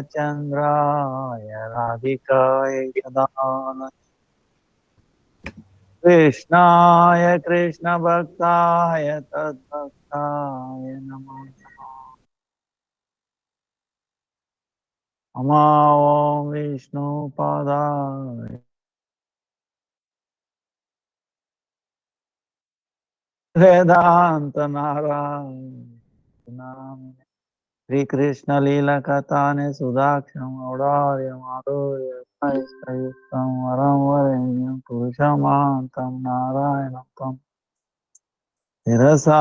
Chandraya Radhikaya Kadana Krishnaya Krishna Bhaktaya Tadbhaktaya Namah Om Vishnu Padaya Vedanta Narayana Sri Krishna Lila Katane Sudaksham Aurarya Madhurya Sayuktam Varam Varenyam Purushamantam Narayanam Sirasa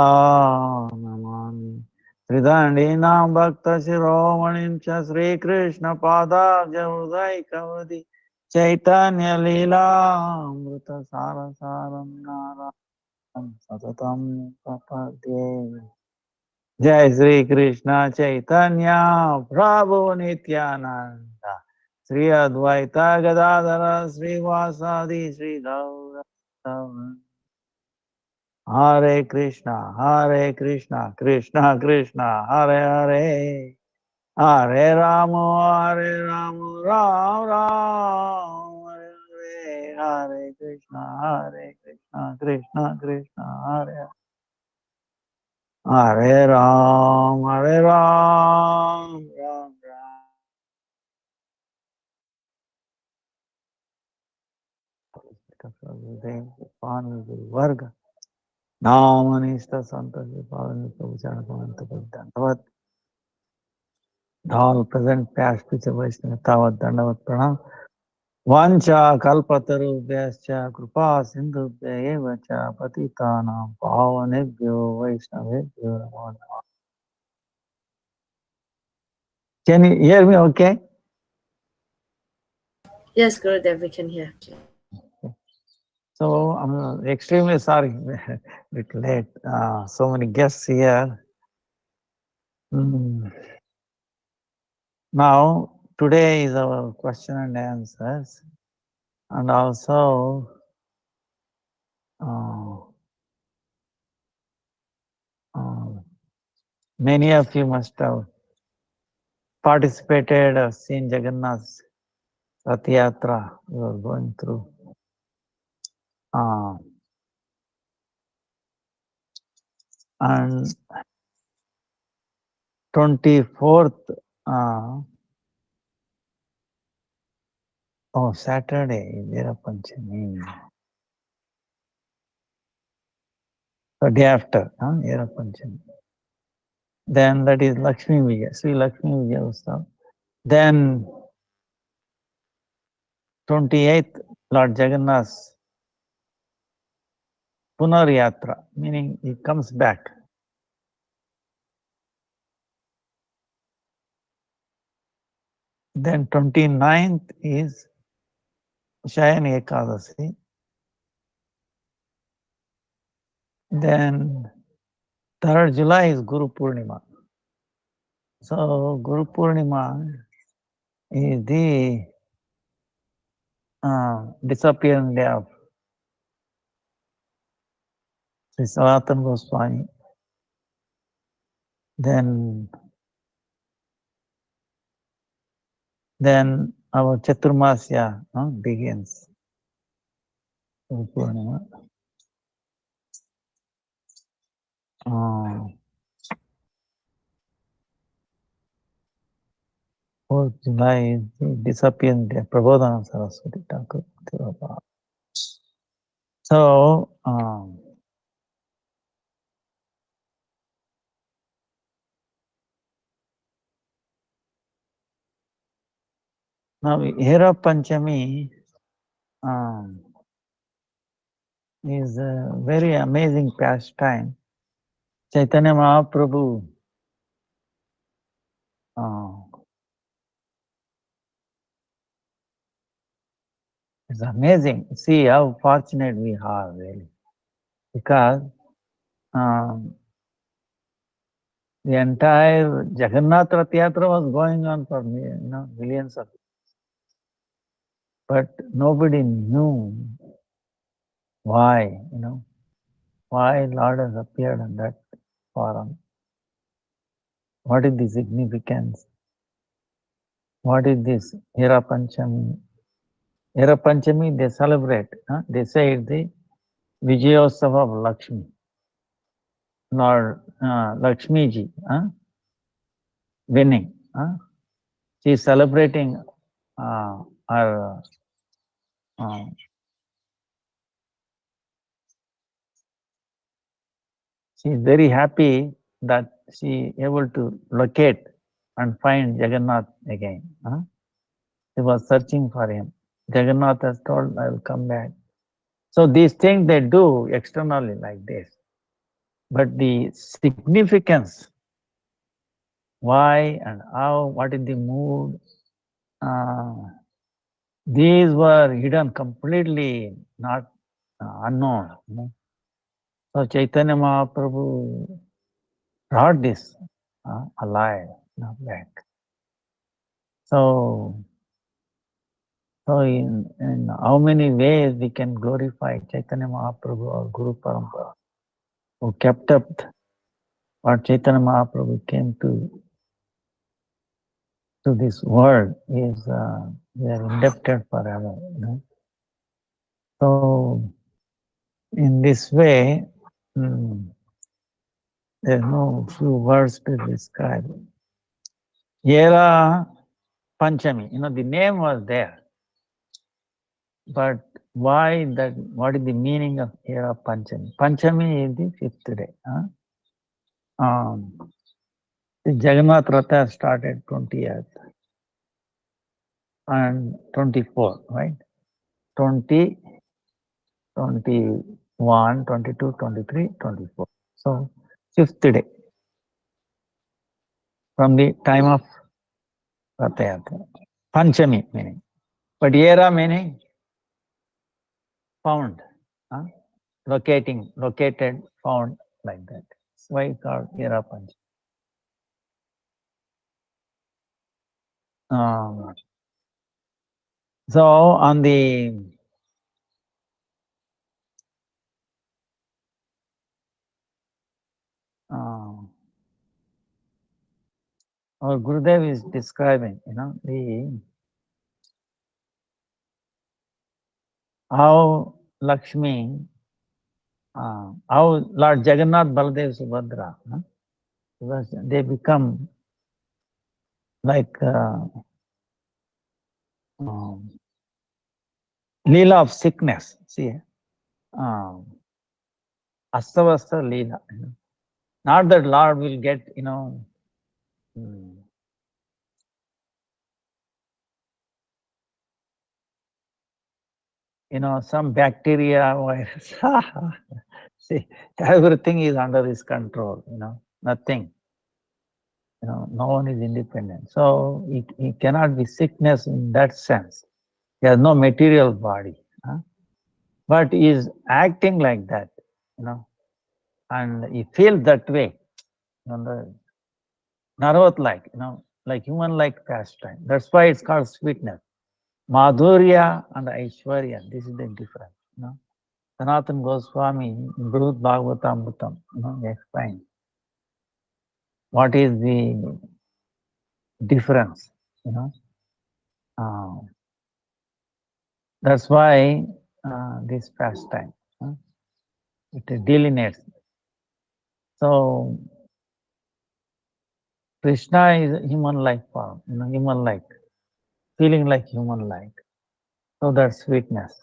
Namami Sridandinam Bhakta Shiromanim Cha Sri Krishna Pada Javudai Kavadi Chaitanya Lila Amrita Sara Saram Narayanam Satatam Papadye Jai Sri Krishna Chaitanya Prabhu Nityananda Sri Advaita Gadadhara Sri Vasadi Sri Gaura Hare Krishna Krishna Krishna Hare Hare Hare Rama Ram Ram Hare Hare Hare Krishna Krishna Krishna Hare Hare Hare Ram, Ram Ram. Varga. Namanista Santa Pavan Prabhupada Dandavat. All present past future Vaishnava Tavat Dandavat Pranam. Vancha Kalpatarubhyascha Krupa Sindhubhya Evacha Patitanam Pavanebhyo Vaishnavebhyo Namo Namaha. Can you hear me okay? Yes, Gurudev, we can hear. So I'm extremely sorry, a bit late. So many guests here. Now, today is our question and answers, and also many of you must have participated, seen Jagannath's Rath Yatra we are going through. And 24th, Saturday, Veera Panchami. The day after, Veera Panchami. Then that is Lakshmi Vijaya, Sri Lakshmi Vijaya Utsav. Then 28th, Lord Jagannath's Punar Yatra, meaning he comes back. Then 29th is Shayana Ekadasi. Then 3rd July is Guru Purnima. So Guru Purnima is the disappearing day of Sri Sanatana Goswami. Then our Chaturmasya begins. Guru Purnima. 4th July is the disappearing day, Prabodhana Saraswati Thakur. So, now Veera Panchami is a very amazing pastime. Chaitanya Mahaprabhu it's amazing. See how fortunate we are, really. Because the entire Jagannath Rath Yatra was going on for millions of years. But nobody knew why, why Lord has appeared in that forum. What is the significance? what is this? Hera Panchami. Hera Panchami, they celebrate. They say it's the Vijayosava of Lakshmi. Lord Lakshmi ji winning. She is celebrating her. She is very happy that she able to locate and find Jagannath again. She was searching for him. Jagannath has told, I will come back. So these things they do externally like this. But the significance, why and how, what is the mood, these were hidden completely, not unknown. So Chaitanya Mahaprabhu brought this alive, back. So in how many ways we can glorify Chaitanya Mahaprabhu or Guru Parampara, who kept up what Chaitanya Mahaprabhu came to this world is we are indebted forever. So in this way, there's no few words to describe. Hera Panchami, the name was there, but why that? What is the meaning of Hera Panchami? Panchami is the fifth day. The Jagannath Ratha started 20th and 24, right? 20, 21, 22, 23, 24. So, fifth day from the time of Ratha Yatra. Panchami meaning. But Hera meaning found, located, found, like that. That's why it's called Hera Panchami. So on the our Gurudev is describing, how Lakshmi, how Lord Jagannath, Baladev, Subhadra, they become like Leela of sickness. See, Astavasta Leela. Not that Lord will get, some bacteria, virus. See, everything is under his control, nothing. No one is independent. So he cannot be sickness in that sense. He has no material body. But he is acting like that, and he feels that way. The Narvat-like, like human-like pastime. That's why it's called sweetness. Madhurya and Aishwarya, this is the difference. Sanatana Goswami in Brihad Bhagavatamritam, explains what is the difference. That's why this pastime, it delineates. So Krishna is human-like form, human-like, feeling like human-like. So that's sweetness.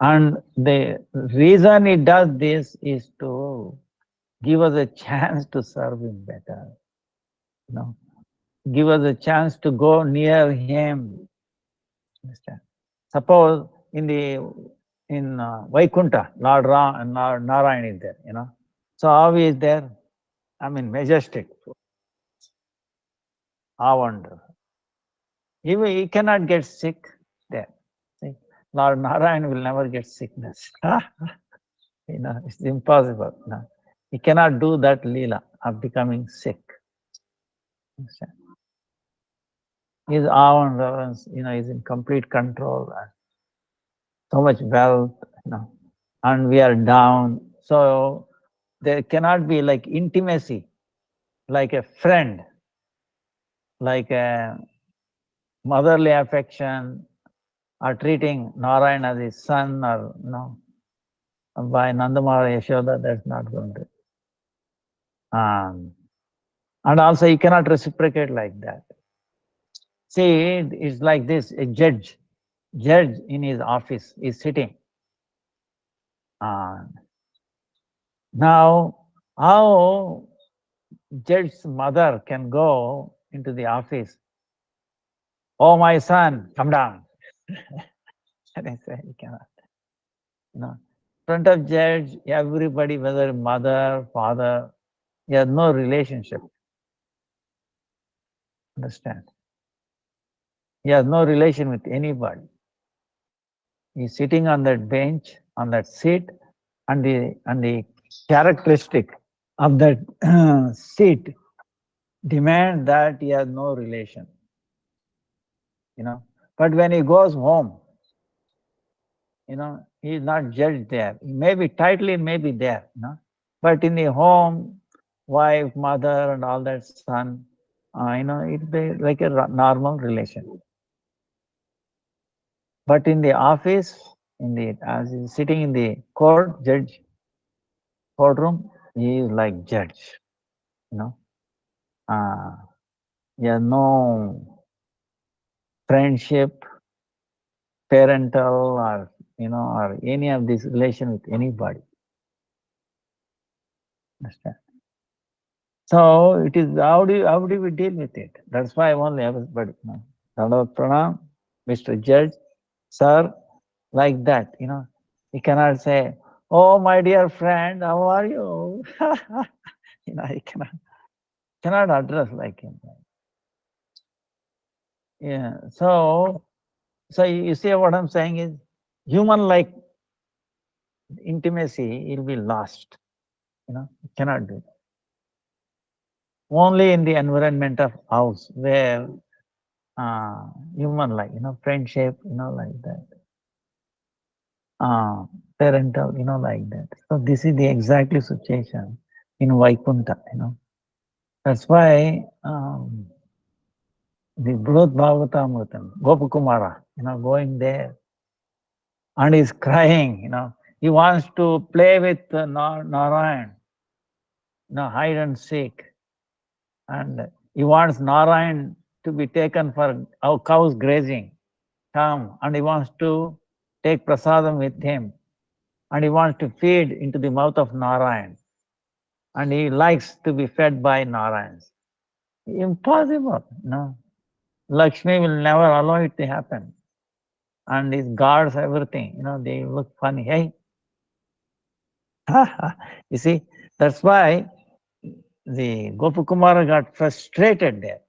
And the reason it does this is to give us a chance to serve him better. Give us a chance to go near him. Understand? Suppose in Vaikuntha, Lord Ram and Lord Narayan is there, So how he is there? I mean, majestic. How wonderful. He cannot get sick there. See? Lord Narayan will never get sickness. It's impossible. He cannot do that leela of becoming sick. His awe and reverence, is in complete control. So much wealth, and we are down. So there cannot be like intimacy like a friend, like a motherly affection, or treating Narayan as his son, or by Nandamara Yashoda, that's not going to. And also you cannot reciprocate like that. See, it's like this, a judge in his office is sitting. Now, how judge's mother can go into the office? Oh, my son, come down. And I say, you cannot. In front of judge, everybody, whether mother, father, he has no relationship. Understand? He has no relation with anybody. He's sitting on that bench, on that seat, and the characteristic of that seat demand that he has no relation. But when he goes home, he is not judged there. Maybe title may be there, but in the home, wife, mother, and all that son, it's like a normal relation. But in the office, as he's sitting in the courtroom, he is like judge. He has no friendship, parental, or or any of this relation with anybody. Understand? So it is how do we deal with it? That's why only everybody. Dandavat Pranam, Mr. Judge, sir, like that. You cannot say, "Oh, my dear friend, how are you?" You cannot address like him. Yeah. So you see what I'm saying is, human-like intimacy will be lost. You cannot do that. Only in the environment of house where human-like, friendship, like that. Parental, like that. So this is the exactly situation in Vaikunta, That's why the Brihad Bhagavatamritam, Gopakumara, going there and he's crying, he wants to play with Narayan, hide and seek. And he wants Narayan to be taken for our cows grazing. Come, and he wants to take prasadam with him. And he wants to feed into the mouth of Narayan. And he likes to be fed by Narayan. Impossible, Lakshmi will never allow it to happen. And his guards, everything, they look funny. Hey, you see, that's why the Gopakumara got frustrated there.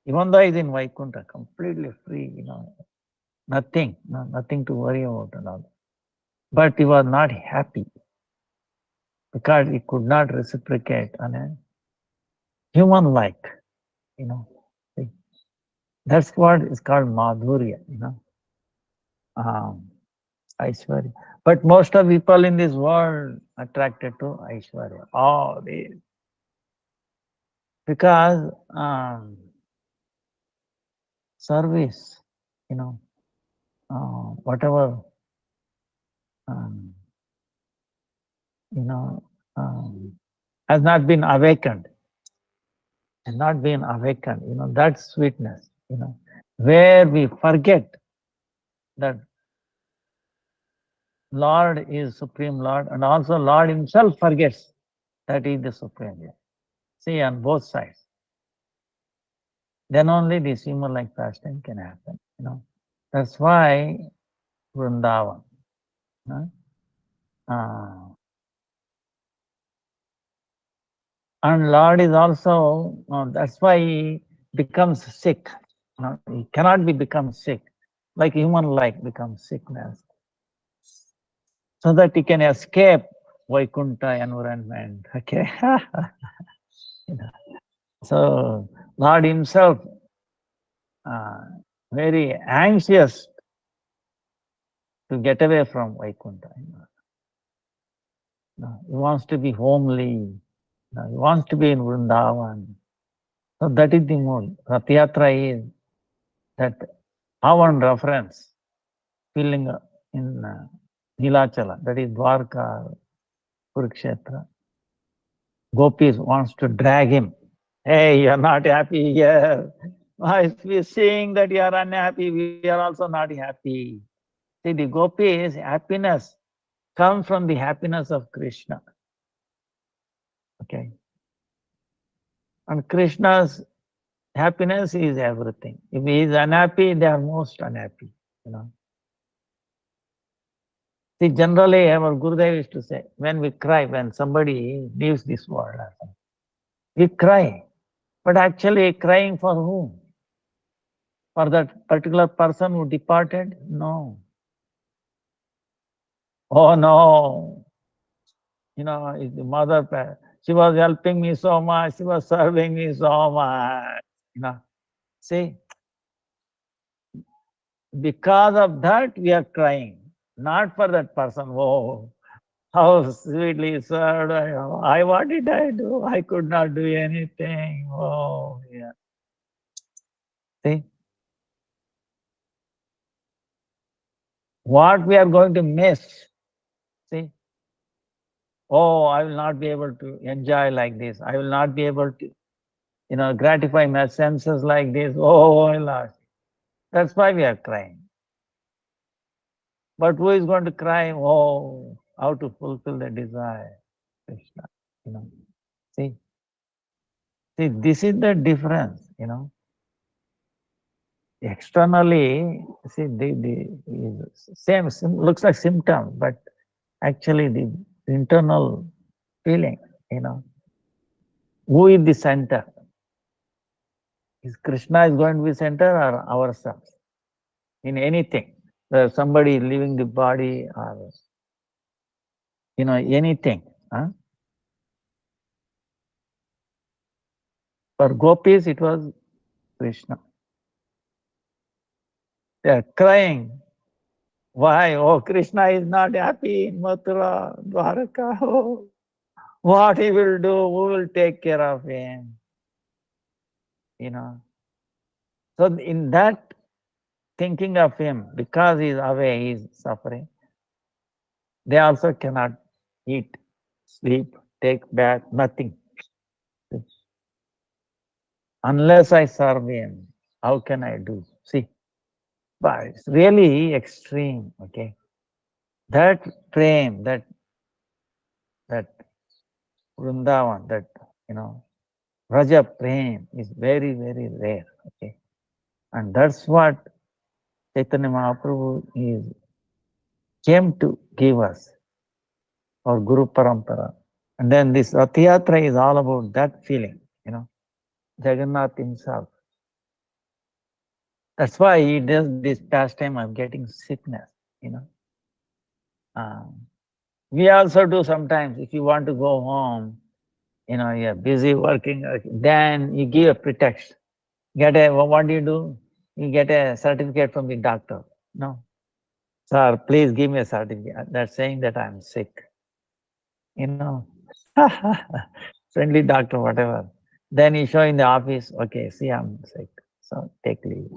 Even though he's in Vaikunta, completely free, nothing to worry about and all. But he was not happy because he could not reciprocate on a human-like, That's what is called Madhurya, Aishwarya. But most of people in this world attracted to Aishwarya. Oh, because service, whatever, has not been awakened. Has not been awakened, that sweetness, where we forget that Lord is Supreme Lord, and also Lord himself forgets that he is the Supreme Lord. See, on both sides. Then only this human-like fasting can happen, That's why Vrindavan. And Lord is also, that's why he becomes sick. He cannot become sick, like human-like becomes sickness. So that he can escape Vaikuntha environment. Okay. So Lord himself, very anxious to get away from Vaikuntha. He wants to be homely. He wants to be in Vrindavan. So that is the mood. Rath Yatra is that Pavan reference feeling in Nilachala, that is Dwarka, Kurukshetra. Gopis wants to drag him. Hey, you're not happy here. If we're seeing that you are unhappy, we are also not happy. See, the gopis' happiness comes from the happiness of Krishna. Okay. And Krishna's happiness is everything. If he is unhappy, they are most unhappy. You know. See, generally, our Gurudev used to say, when we cry, when somebody leaves this world, we cry. But actually, crying for whom? For that particular person who departed? No. Oh no. You know, the mother, she was helping me so much, she was serving me so much. You know, see, because of that we are crying, not for that person. Oh, how sweetly served. What did I do? I could not do anything. Oh, yeah. See, what we are going to miss. See, oh, I will not be able to enjoy like this. I will not be able to, gratify my senses like this. Oh, I lost. That's why we are crying. But who is going to cry? Oh, how to fulfill the desire? Krishna. You know. See, see, this is the difference. Externally, see, the same looks like symptom, but actually the internal feeling. Who is the center? Is Krishna is going to be center or ourselves? In anything, somebody leaving the body or anything. Huh? For gopis, it was Krishna. They are crying. Why? Oh, Krishna is not happy in Mathura, Dwaraka. Oh, what he will do? Who will take care of him? So in that thinking of him, because he is away, he is suffering, they also cannot eat, sleep, take bath, nothing. Unless I serve him, how can I do? See, but it's really extreme, okay? That frame, that Vrindavan, that, Raja Prem is very, very rare, okay? And that's what Chaitanya Mahaprabhu came to give us, our Guru Parampara. And then this Rath Yatra is all about that feeling, Jagannath himself. That's why he does this pastime of getting sickness, We also do sometimes, if you want to go home, you're busy working, then you give a pretext. What do? You get a certificate from the doctor. No. Sir, please give me a certificate. That's saying that I'm sick. Friendly doctor, whatever. Then you show in the office, okay, see, I'm sick. So take leave.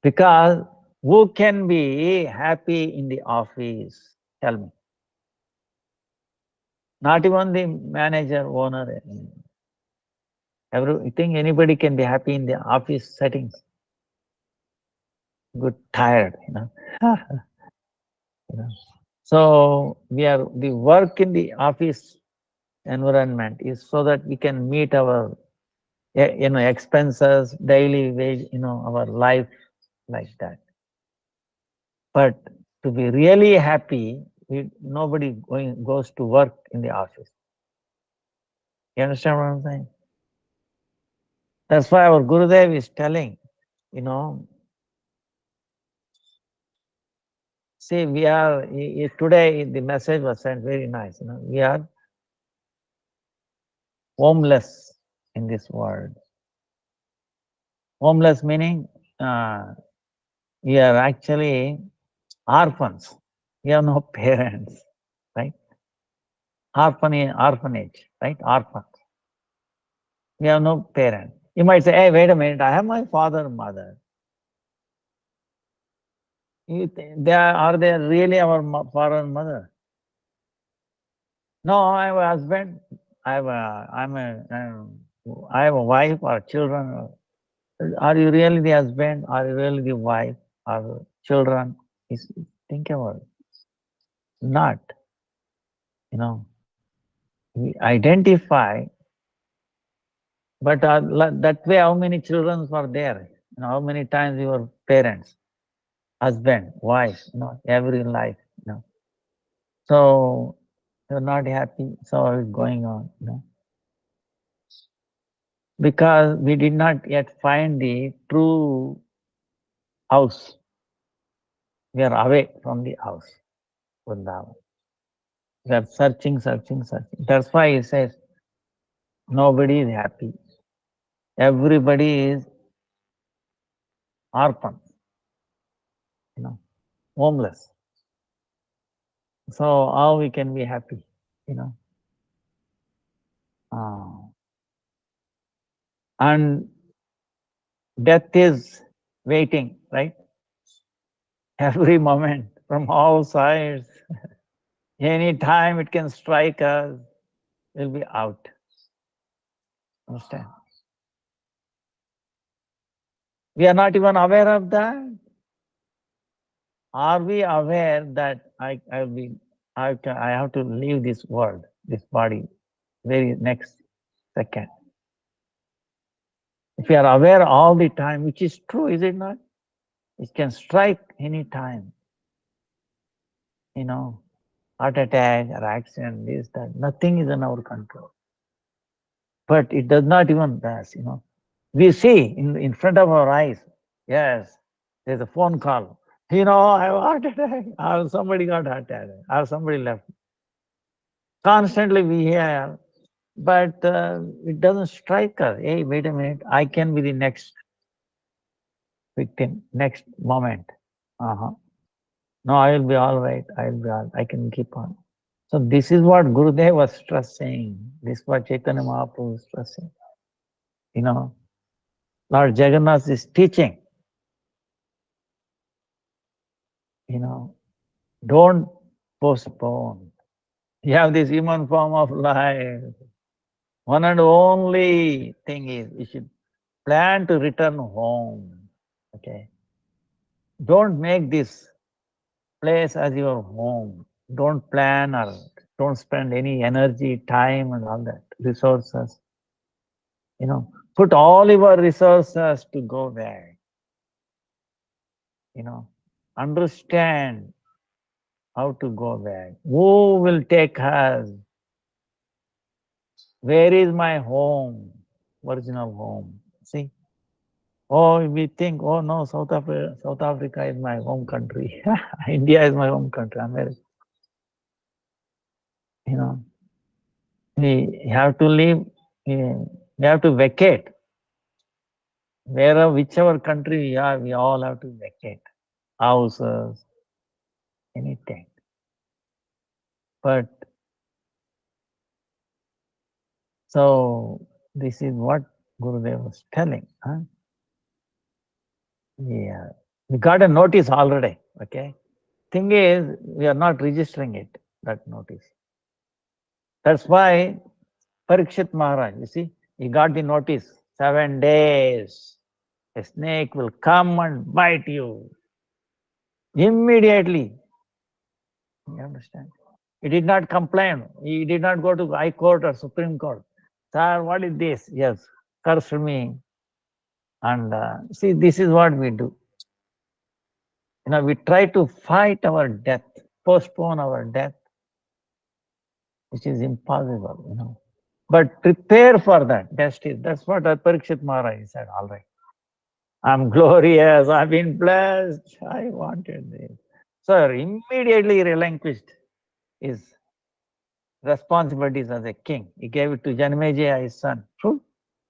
Because who can be happy in the office? Tell me. Not even the manager, owner. You think anybody can be happy in the office settings? Good, tired, So the work in the office environment is so that we can meet our expenses, daily wage, our life like that. But to be really happy, nobody goes to work in the office. You understand what I'm saying? That's why our Gurudev is telling, see, we are, today the message was sent very nice, we are homeless in this world. Homeless meaning we are actually orphans. We have no parents, right? Orphanage, right? Orphans. We have no parent. You might say, hey, wait a minute, I have my father and mother. Are they really our father and mother? No, I have a husband. I have a wife or children. Are you really the husband? Are you really the wife or children? Think about it. Not, we identify, but that way, how many children were there? How many times your parents, husband, wife, every life, So you're not happy. So it's going on, because we did not yet find the true house. We are away from the house, Vrindavan. We are searching. That's why he says nobody is happy. Everybody is orphan, homeless. So how we can be happy, And death is waiting, right? Every moment from all sides. Any time it can strike us, we'll be out. Understand? We are not even aware of that. Are we aware that I have to leave this world, this body, very next second? If we are aware all the time, which is true, is it not? It can strike any time. Heart attack or accident, this, that. Nothing is in our control. But it does not even pass, We see in front of our eyes, yes, there's a phone call. I have a heart attack. Or somebody got heart attack. Or somebody left. Constantly we hear, but it doesn't strike us. Hey, wait a minute. I can be the next victim, next moment. No, I will be all right. I can keep on. So this is what Gurudev was stressing. This is what Chaitanya Mahaprabhu was stressing. Lord Jagannath is teaching. Don't postpone. You have this human form of life. One and only thing is you should plan to return home. Okay. Don't make this place as your home. Don't plan or don't spend any energy, time, and all that, resources. Put all your resources to go there. Understand how to go there. Who will take us? Where is my home? Original home. See? Oh, we think, oh no, South Africa is my home country. India is my home country. America. We have to live, we have to vacate. Whichever country we are, we all have to vacate. Houses, anything. But, so this is what Gurudev was telling. Yeah. We got a notice already, okay? Thing is, we are not registering it, that notice. That's why Parikshit Maharaj, you see, he got the notice, 7 days, a snake will come and bite you. Immediately. You understand? He did not complain. He did not go to High Court or Supreme Court. Sir, what is this? Yes, curse me. And see, this is what we do. We try to fight our death, postpone our death, which is impossible, But prepare for that. That's what Parikshit Maharaj said, all right. I'm glorious, I've been blessed, I wanted this. So immediately relinquished his responsibilities as a king. He gave it to Janmeja, his son. True?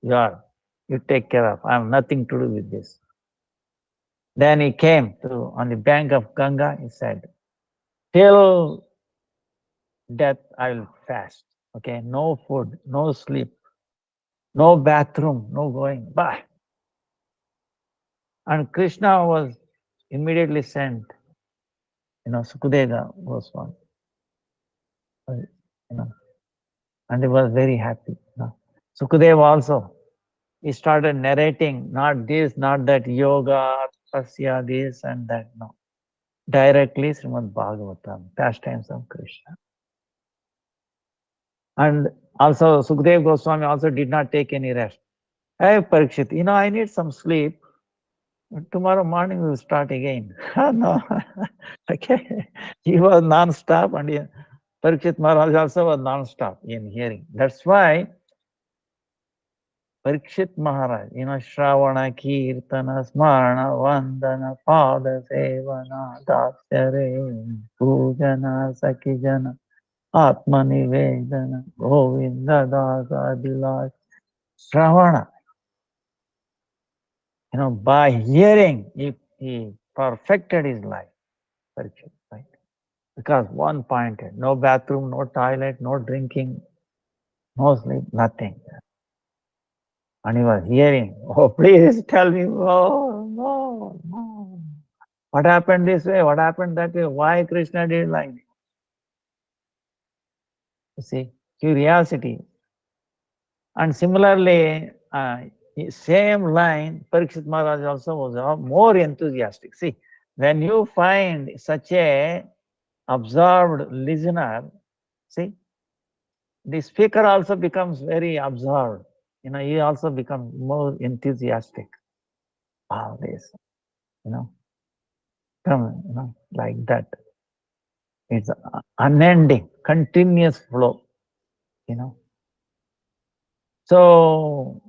You take care of. I have nothing to do with this. Then he came to on the bank of Ganga, he said, till death I will fast. Okay, no food, no sleep. No bathroom, no going. Bah. And Krishna was immediately sent, Sukadeva Goswami, you know, and he was very happy. Sukadeva also, he started narrating, not this, not that yoga, tasya, this and that, no. Directly Srimad Bhagavatam, pastimes of Krishna. And also Sukadeva Goswami also did not take any rest. Hey Parikshit, I need some sleep. Tomorrow morning we will start again. No. Okay. He was non-stop, and Parikshit Maharaj also was non-stop in hearing. That's why Parikshit Maharaj, Shravana, Kirtana, Smarana, Vandana, Pada Sevana, Dasyare, Pujana, Sakijana, Atmanivedana, Govinda Dasa, Dilash, Shravana. By hearing, he perfected his life. Parikshit, right? Because one pointed, no bathroom, no toilet, no drinking, no sleep, nothing. And he was hearing, oh, please tell me, oh, no, no. What happened this way? What happened that way? Why Krishna did like this? You see, curiosity. And similarly, same line, Parikshit Maharaj also was more enthusiastic. See, when you find such a absorbed listener, see, the speaker also becomes very absorbed. He also becomes more enthusiastic. All this, come, like that. It's unending, continuous flow, So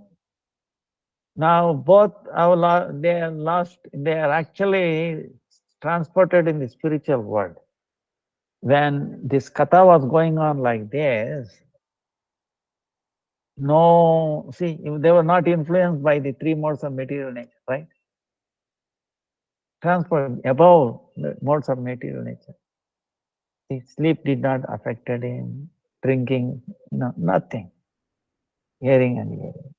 now both they are lost. They are actually transported in the spiritual world. When this katha was going on like this, they were not influenced by the three modes of material nature, right? Transport above the modes of material nature. The sleep did not affect him, drinking, nothing. Hearing and hearing.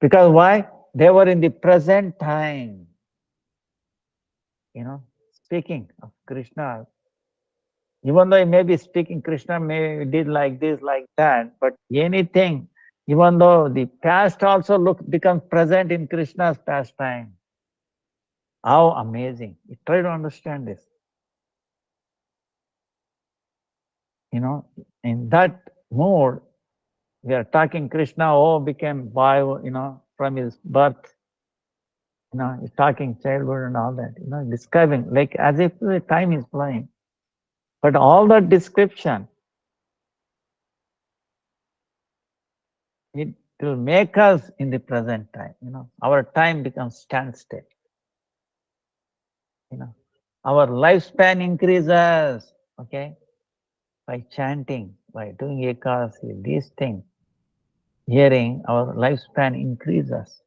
Because why? They were in the present time. Speaking of Krishna, even though he may be speaking, Krishna may did like this, like that, but anything, even though the past also becomes present in Krishna's pastime. How amazing. You try to understand this. In that mode, we are talking Krishna, became boy, from his birth. He's talking childhood and all that, describing like as if the time is flying. But all that description, it will make us in the present time. Our time becomes standstill. Our lifespan increases, okay, by chanting, by doing ekadasi, these things. Hearing, our lifespan increases.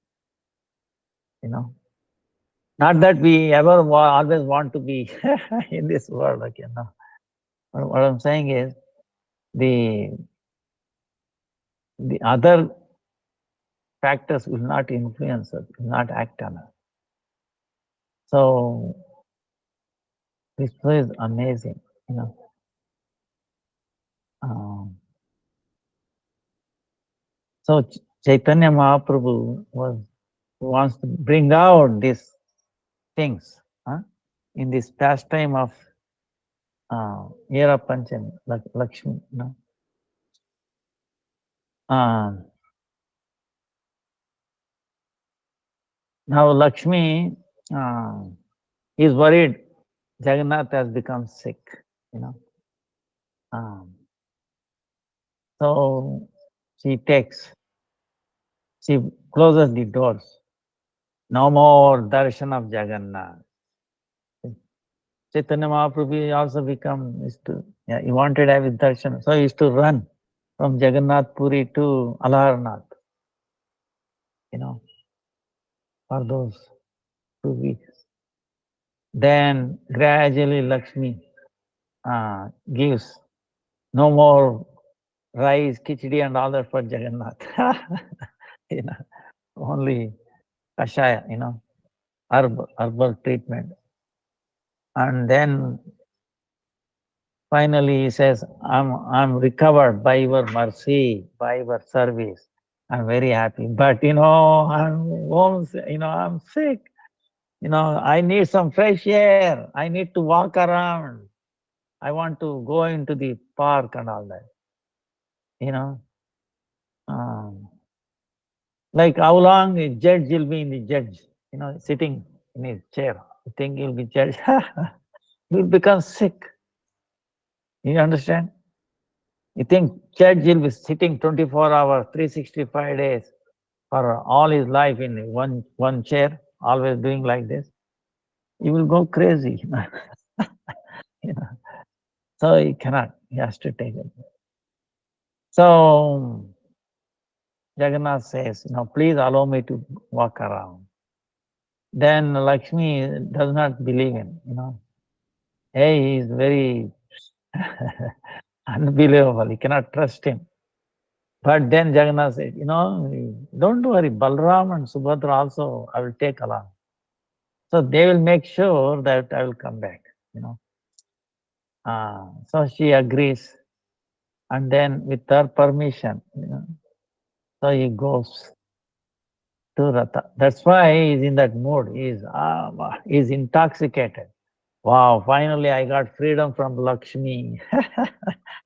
Not that we ever always want to be in this world, okay, no. What I'm saying is, the other factors will not influence us, will not act on us. So this is amazing, So Chaitanya Mahaprabhu wants to bring out these things in this pastime of Yera Panchami, Lakshmi. Now Lakshmi is worried Jagannath has become sick, so she closes the doors. No more darshan of Jagannath. Chaitanya Mahaprabhu also he wanted to have his darshan, so he used to run from Jagannath Puri to Alarnath, for those 2 weeks. Then gradually Lakshmi gives no more rice, khichdi and all that for Jagannath. you know, only kashaya, herbal treatment. And then finally he says, I'm recovered by your mercy, by your service. I'm very happy. But I'm sick. I need some fresh air. I need to walk around. I want to go into the park and all that. You know, um, like how long a judge will be in the judge, sitting in his chair. You think he'll be judge? He'll become sick. You understand? You think judge will be sitting 24 hours, 365 days for all his life in one chair, always doing like this? He will go crazy. you know. So he cannot. He has to take it. So Jagannath says, please allow me to walk around. Then Lakshmi does not believe him. Hey, he is very unbelievable. You cannot trust him. But then Jagannath said, don't worry, Balram and Subhadra also I will take along. So they will make sure that I will come back. So she agrees. And then with her permission, so he goes to Ratha. That's why he's in that mood. He's intoxicated. Wow, finally I got freedom from Lakshmi.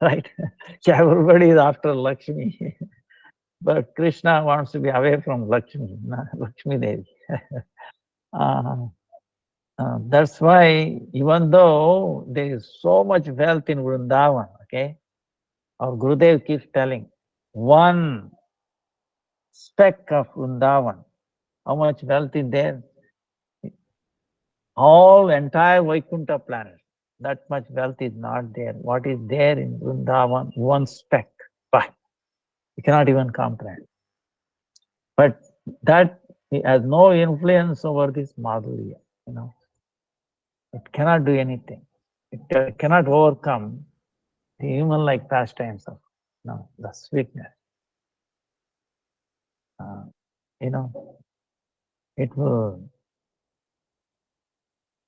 Right? Everybody is after Lakshmi. But Krishna wants to be away from Lakshmi, Lakshmi Devi. That's why, even though there is so much wealth in Vrindavan, okay, our Gurudev keeps telling, one speck of Vrindavan, how much wealth is there? All entire Vaikuntha planet, that much wealth is not there. What is there in Vrindavan? One speck. Bah, you cannot even comprehend. But that has no influence over this Madhurya. It cannot do anything. It cannot overcome the human-like pastimes of the sweetness. Uh, you know, it will,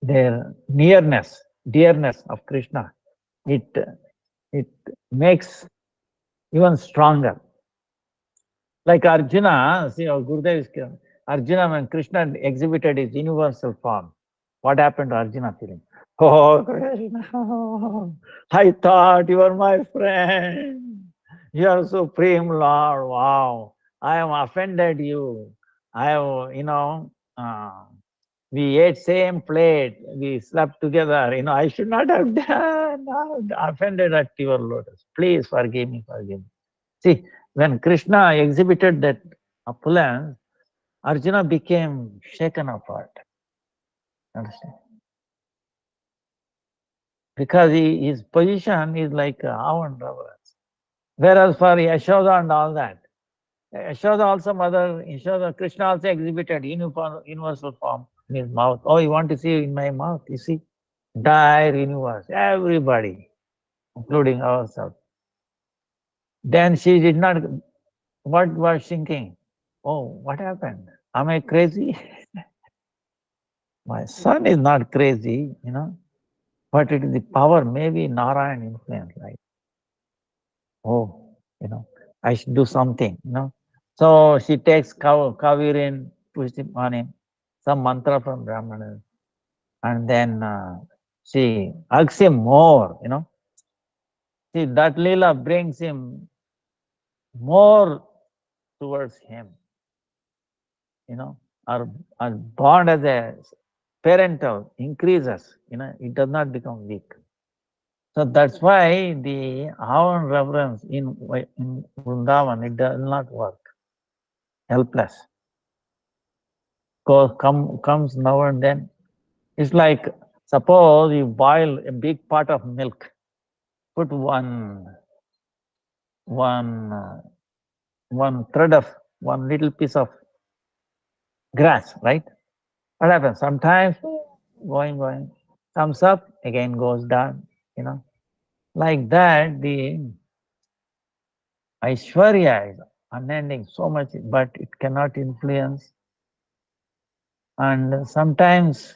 their nearness, dearness of Krishna, it makes even stronger. Like Arjuna, see, our Gurudev is Arjuna, when Krishna exhibited his universal form, what happened to Arjuna feeling? Oh, Krishna, I thought you were my friend. You are Supreme Lord. Wow. I have offended you. I have, we ate same plate. We slept together. I should not have done, offended at your lotus. Please forgive me, forgive me. See, when Krishna exhibited that opulence, Arjuna became shaken apart. Understand? Because his position is like awe and reverence. Whereas for Yashoda and all that, Yashoda also Krishna also exhibited universal form in his mouth. Oh, you want to see in my mouth? You see, entire universe, everybody, including ourselves. Then she did not. What was thinking? Oh, what happened? Am I crazy? My son is not crazy, but it is the power, maybe Narayan influence, right? Oh, I should do something. So she takes Kavirin, puts it on him, some mantra from Brahmana, and then she hugs him more. See, that Leela brings him more towards him, our bond as a parental increases, it does not become weak. So that's why the awe and reverence in Vrindavan, it does not work. Helpless. Comes now and then. It's like, suppose you boil a big pot of milk, put one thread of one little piece of grass, right? What happens? Sometimes going, comes up, again goes down. Like that, the Aishwarya is unending, so much, but it cannot influence. And sometimes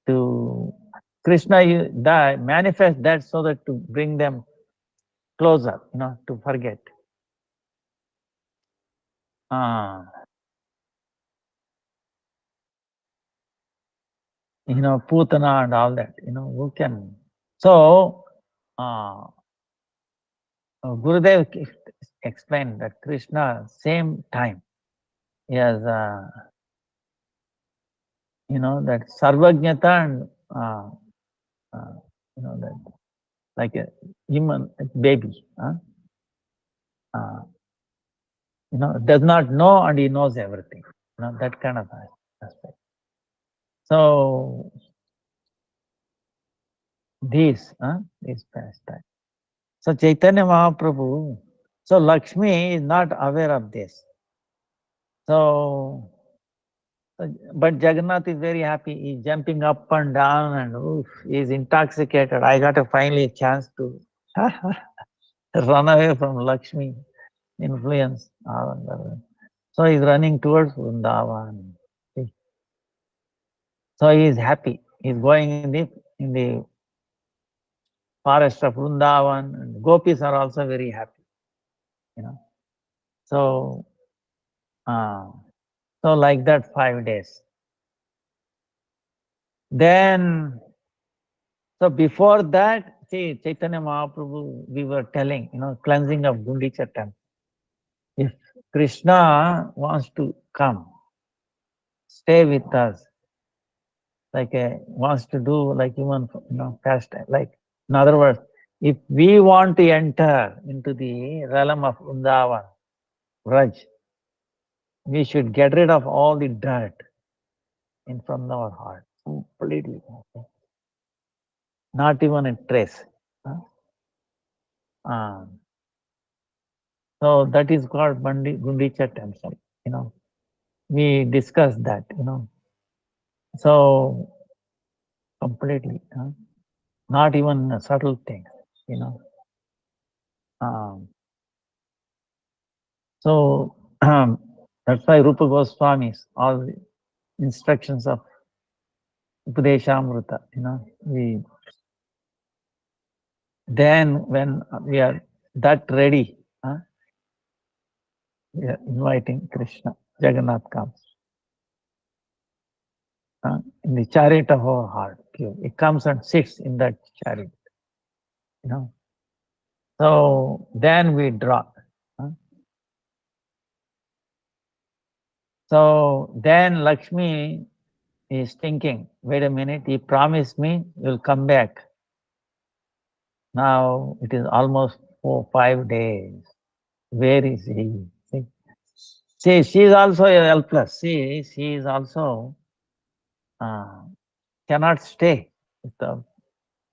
to Krishna manifest that so that to bring them closer, to forget. Putana and all that, who can. So, Gurudev explained that Krishna, same time, he has, that Sarvajnata and, that like a human baby, does not know and he knows everything, that kind of aspect. So, these pastimes. So Chaitanya Mahaprabhu, so Lakshmi is not aware of this. So, but Jagannath is very happy. He's jumping up and down and he's intoxicated. I got finally a chance to run away from Lakshmi influence. So he's running towards Vrindavan. So he is happy. He's going in the forest of Vrindavan, and gopis are also very happy. So, so like that 5 days. Then, so before that, see, Chaitanya Mahaprabhu, we were telling, cleansing of Gundicha temple. If Krishna wants to come, stay with us, like wants to do like human, pastime. Like, in other words, if we want to enter into the realm of Vrindavan, Raj, we should get rid of all the dirt in from our heart, completely. Okay? Not even a trace. So that is called Gundicha temple. We discussed that. So completely, not even a subtle thing. So that's why Rupa Goswami's all the instructions of Upadeshamrita. Then when we are that ready, we are inviting Krishna. Jagannath comes. In the chariot of our heart. It comes and sits in that chariot. So then we draw. So then Lakshmi is thinking, wait a minute, he promised me you'll come back. Now it is almost 4-5 days. Where is he? See, she is also helpless. See, she is also cannot stay without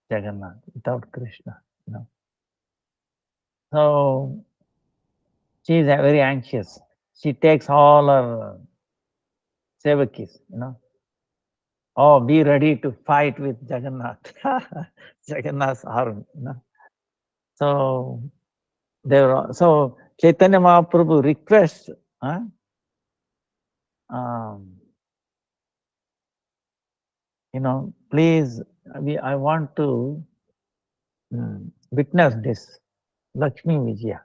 Jagannath, without Krishna. So she is very anxious. She takes all her sevakis, Oh, be ready to fight with Jagannath. Jagannath's arm, So so Chaitanya Mahaprabhu requests, please, I want to witness this Lakshmi Vijaya,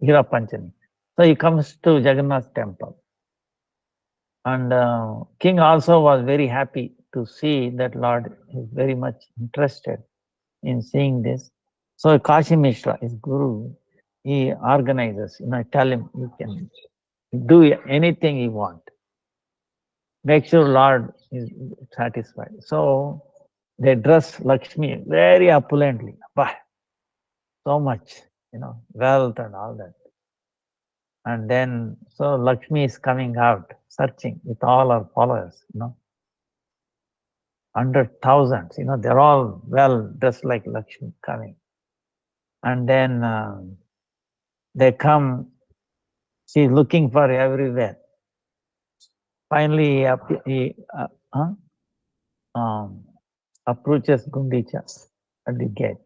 Hira Panchami. So he comes to Jagannath temple. And king also was very happy to see that Lord is very much interested in seeing this. So Kashi Mishra, his guru, he organizes, tell him you can do anything you want. Make sure Lord is satisfied. So they dress Lakshmi very opulently. So much, wealth and all that. And then, so Lakshmi is coming out, searching with all her followers, 100,000s, they're all well dressed like Lakshmi coming. And then they come, she's looking for everywhere. Finally, he approaches Gundicha at the gate.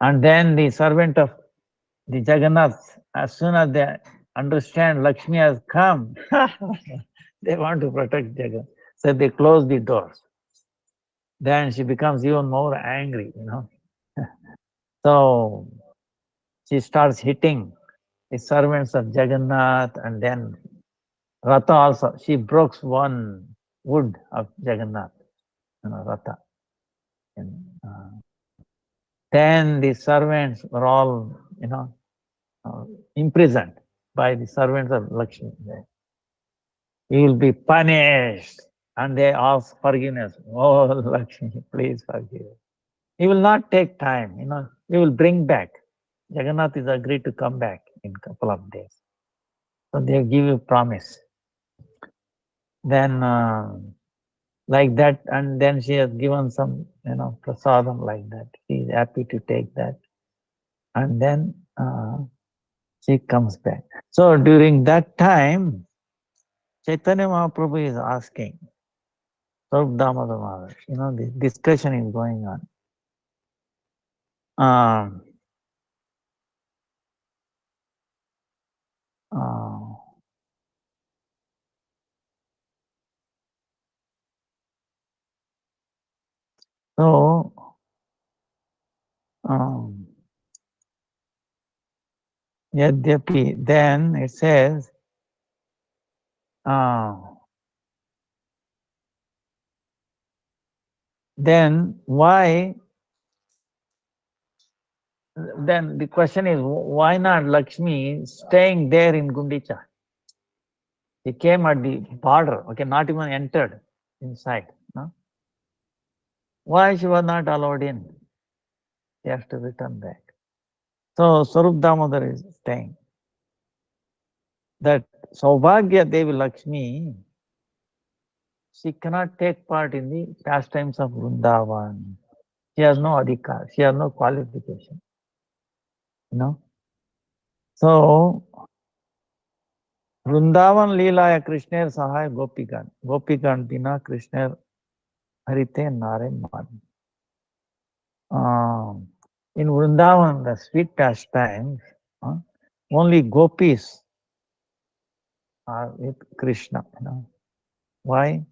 And then the servant of The Jagannath, as soon as they understand Lakshmi has come, they want to protect Jagannath. So they close the doors. Then she becomes even more angry, So she starts hitting the servants of Jagannath, and then Ratha also. She broke one wood of Jagannath, Ratha. And, then the servants were all, imprisoned by the servants of Lakshmi. You will be punished. And they ask forgiveness. Oh, Lakshmi, please forgive. He will not take time, he will bring back. Jagannath is agreed to come back in a couple of days. So they give you promise. Then like that, and then she has given some, prasadam like that. He is happy to take that. And then she comes back. So during that time, Chaitanya Mahaprabhu is asking, Swarup Damodar Maharaj, the discussion is going on. So, Yadyapi, then it says, then why, then the question is, why not Lakshmi staying there in Gundicha? He came at the border, okay, not even entered inside. No? Why she was not allowed in? She has to return back. So Swarup Damodar is saying that Saubhagya Devi Lakshmi, she cannot take part in the pastimes of Vrindavan. She has no adhikar, she has no qualification. So Vrindavan Leela Krishna Sahaya Gopikan. Gopikan Dina Krishna Harite Nare Man. In Vrindavan, the sweet pastimes, only gopis are with Krishna. Why?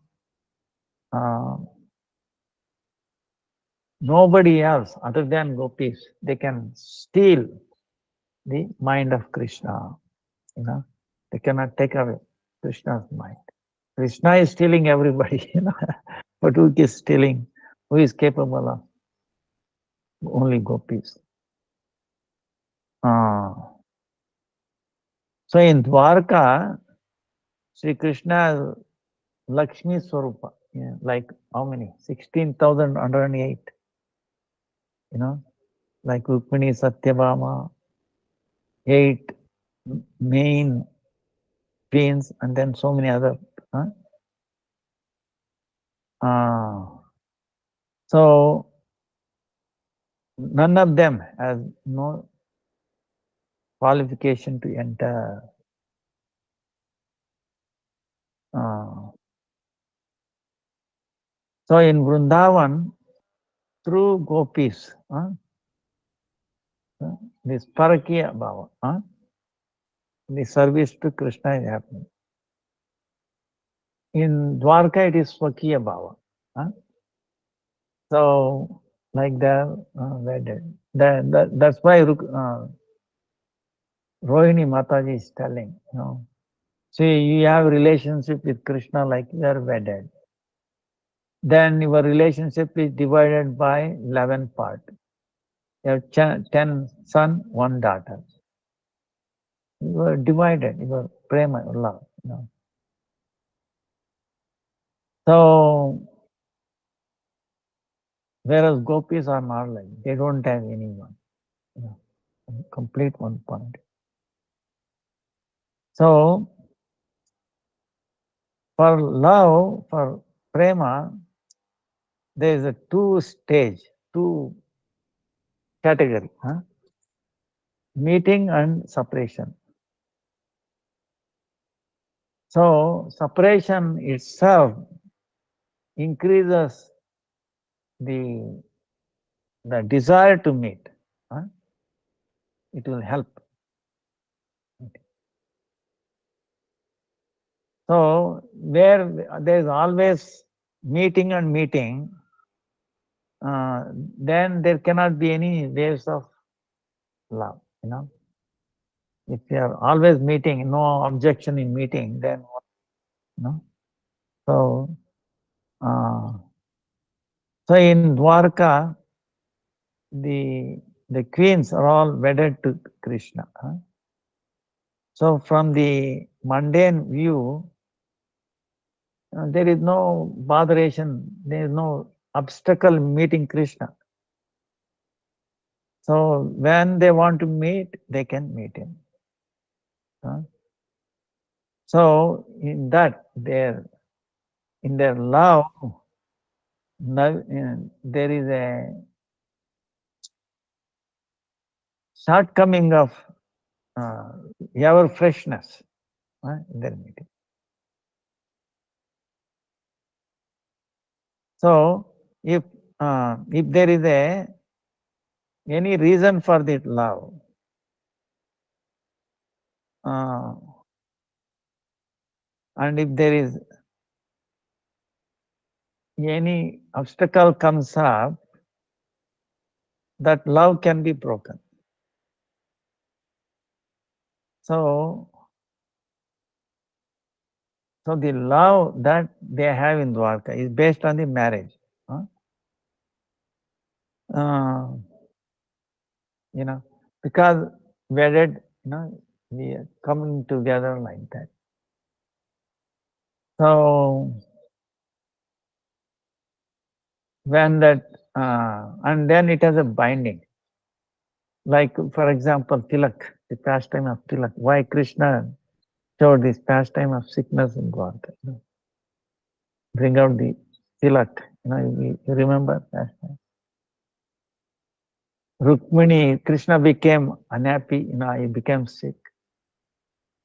Nobody else other than gopis, they can steal the mind of Krishna. They cannot take away Krishna's mind. Krishna is stealing everybody, but who is stealing? Who is capable of? Only gopis. So in Dwarka, Sri Krishna Lakshmi Swarupa, like how many? 16,108. Like Rukmini Satyabhama, 8 main queens, and then so many other. So none of them has no qualification to enter. So in Vrindavan, through gopis, this Parakiya Bhava, the service to Krishna is happening. In Dwarka, it is Swakiya Bhava. So, like that, that's why Rohini Mataji is telling, see, you have relationship with Krishna like you are wedded. Then your relationship is divided by 11 parts. You have 10 sons, 1 daughter. You are divided, your prema, your love. So, whereas gopis are not like, they don't have anyone. Complete one point. So, for love, for prema, there is a 2 stage, 2 category, meeting and separation. So separation itself increases the desire to meet. It will help So where there is always meeting and meeting, then there cannot be any waves of love, you know. If you are always meeting, no objection in meeting, then what, you know. So, so in Dwarka, the queens are all wedded to Krishna. So from the mundane view, there is no botheration, there is no obstacle meeting Krishna. So when they want to meet, they can meet him. So in that, in their love, there is a shortcoming of ever freshness in their meeting. So if there is any reason for that love, and if there is any obstacle comes up, that love can be broken. So the love that they have in Dwarka is based on the marriage. You know, because wedded, you know, we are coming together like that. So when that, and then it has a binding. Like, for example, Tilak, the pastime of Tilak. Why Krishna showed this pastime of sickness in Dwarka? You know? Bring out the Tilak. You know, you remember pastime? Rukmini, Krishna became unhappy. You know, he became sick.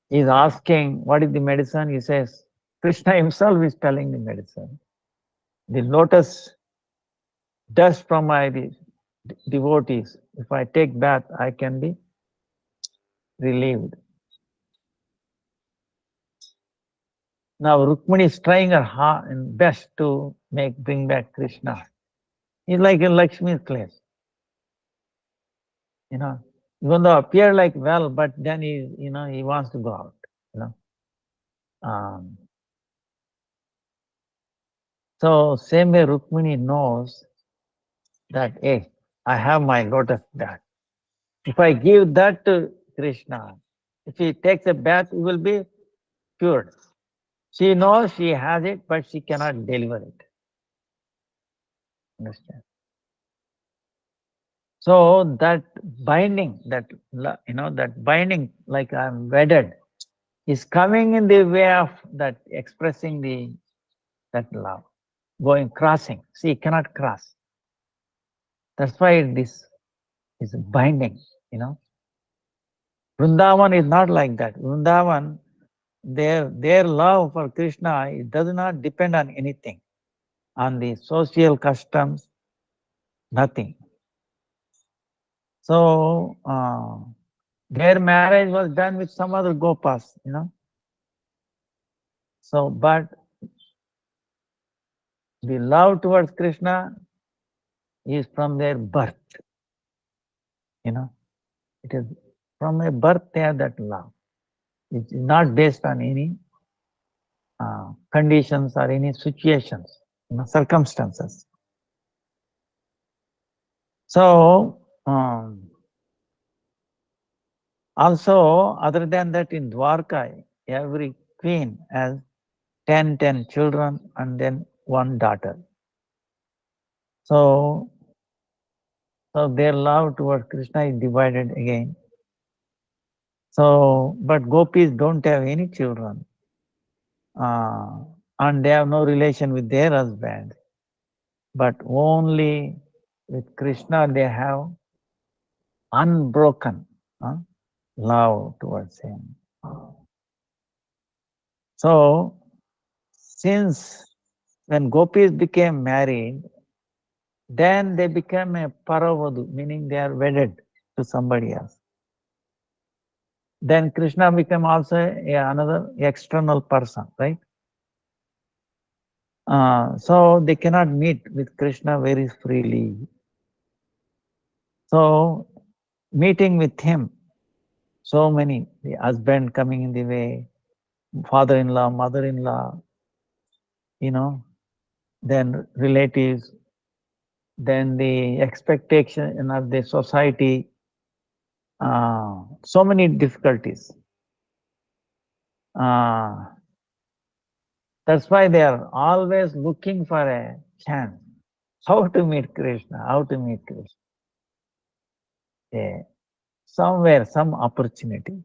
He's asking, what is the medicine? He says, Krishna himself is telling the medicine. The lotus dust from my devotees. If I take bath, I can be relieved. Now Rukmini is trying her best to bring back Krishna. He's like in Lakshmi's place. You know, even though appear like well, but then he wants to go out. You know. So same way Rukmini knows that, hey, I have my lotus bath. If I give that to Krishna, if he takes a bath, he will be cured. She knows she has it, but she cannot deliver it. Understand? So that binding, that binding, like I'm wedded, is coming in the way of that expressing that love, crossing. See, cannot cross. That's why this is binding. You know, Vrindavan is not like that. Vrindavan, their love for Krishna, it does not depend on anything, on the social customs, nothing. So their marriage was done with some other gopas, you know. So, but the love towards Krishna is from their birth, you know. It is from a birth they have that love. It is not based on any conditions or any situations, circumstances. So, also, other than that, in Dwarka, every queen has 10 children and then one daughter. So their love towards Krishna is divided again. So, but gopis don't have any children, and they have no relation with their husband. But only with Krishna they have unbroken love towards him. So, since when gopis became married, then they became a paravadu, meaning they are wedded to somebody else. then Krishna became also another external person, right? So they cannot meet with Krishna very freely. So meeting with him, so many, the husband coming in the way, father-in-law, mother-in-law, then relatives, then the expectation of the society, so many difficulties. That's why they are always looking for a chance. How to meet Krishna, how to meet Krishna. Yeah. Somewhere, some opportunity.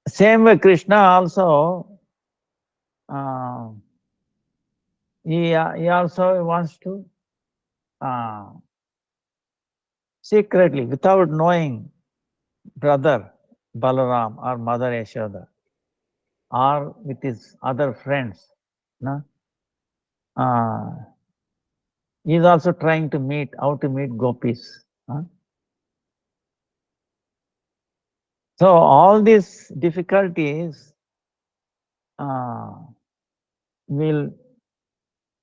Same way Krishna also, he also wants to secretly, without knowing brother Balaram or mother Yashoda, or with his other friends, no? He is also trying to meet, how to meet gopis. So all these difficulties will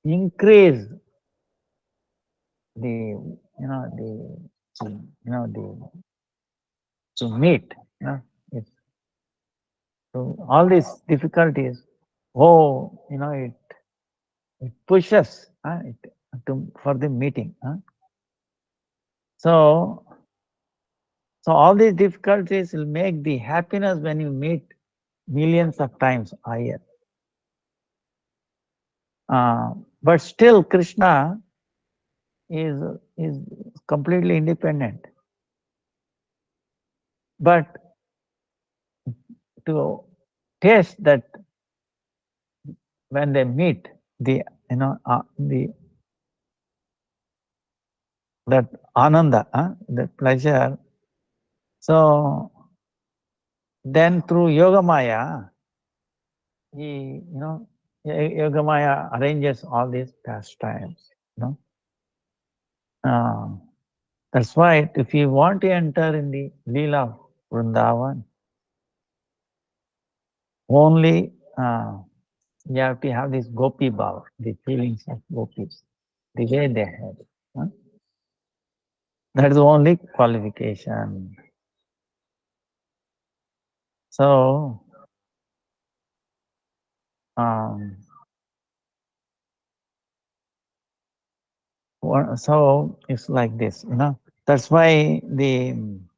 increase the to meet. So all these difficulties, it pushes for the meeting. So all these difficulties will make the happiness when you meet millions of times higher. But still Krishna is completely independent. But to taste that when they meet that ananda, the pleasure. So then through Yogamaya, Yogamaya arranges all these pastimes. That's why if you want to enter in the Leela of Vrindavan, only you have to have this gopi bhava, the feelings of gopis, the way they had. That is the only qualification. So, so it's like this, That's why in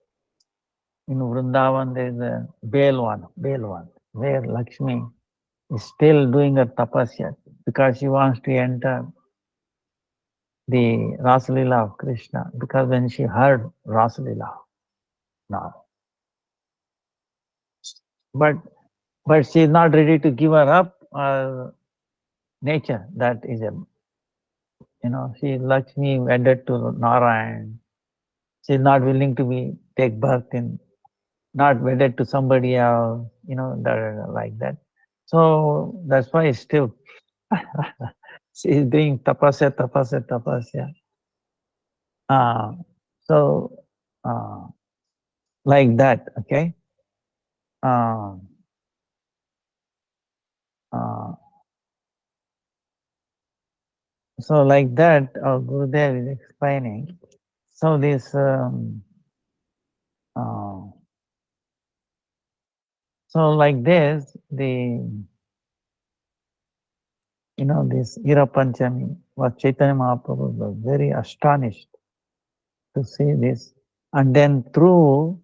Vrindavan there is a Belwan, where Lakshmi is still doing her tapasya because she wants to enter the Rasalila of Krishna, because when she heard Rasalila now, but she is not ready to give her up nature. That is she is Lakshmi wedded to Narayan. She is not willing to take birth not wedded to somebody else, like that. So that's why still she is doing tapasya. So like that, okay. So like that, Gurudev is explaining. So this, so like this, this Ira Panchami, was Chaitanya Mahaprabhu was very astonished to see this. And then through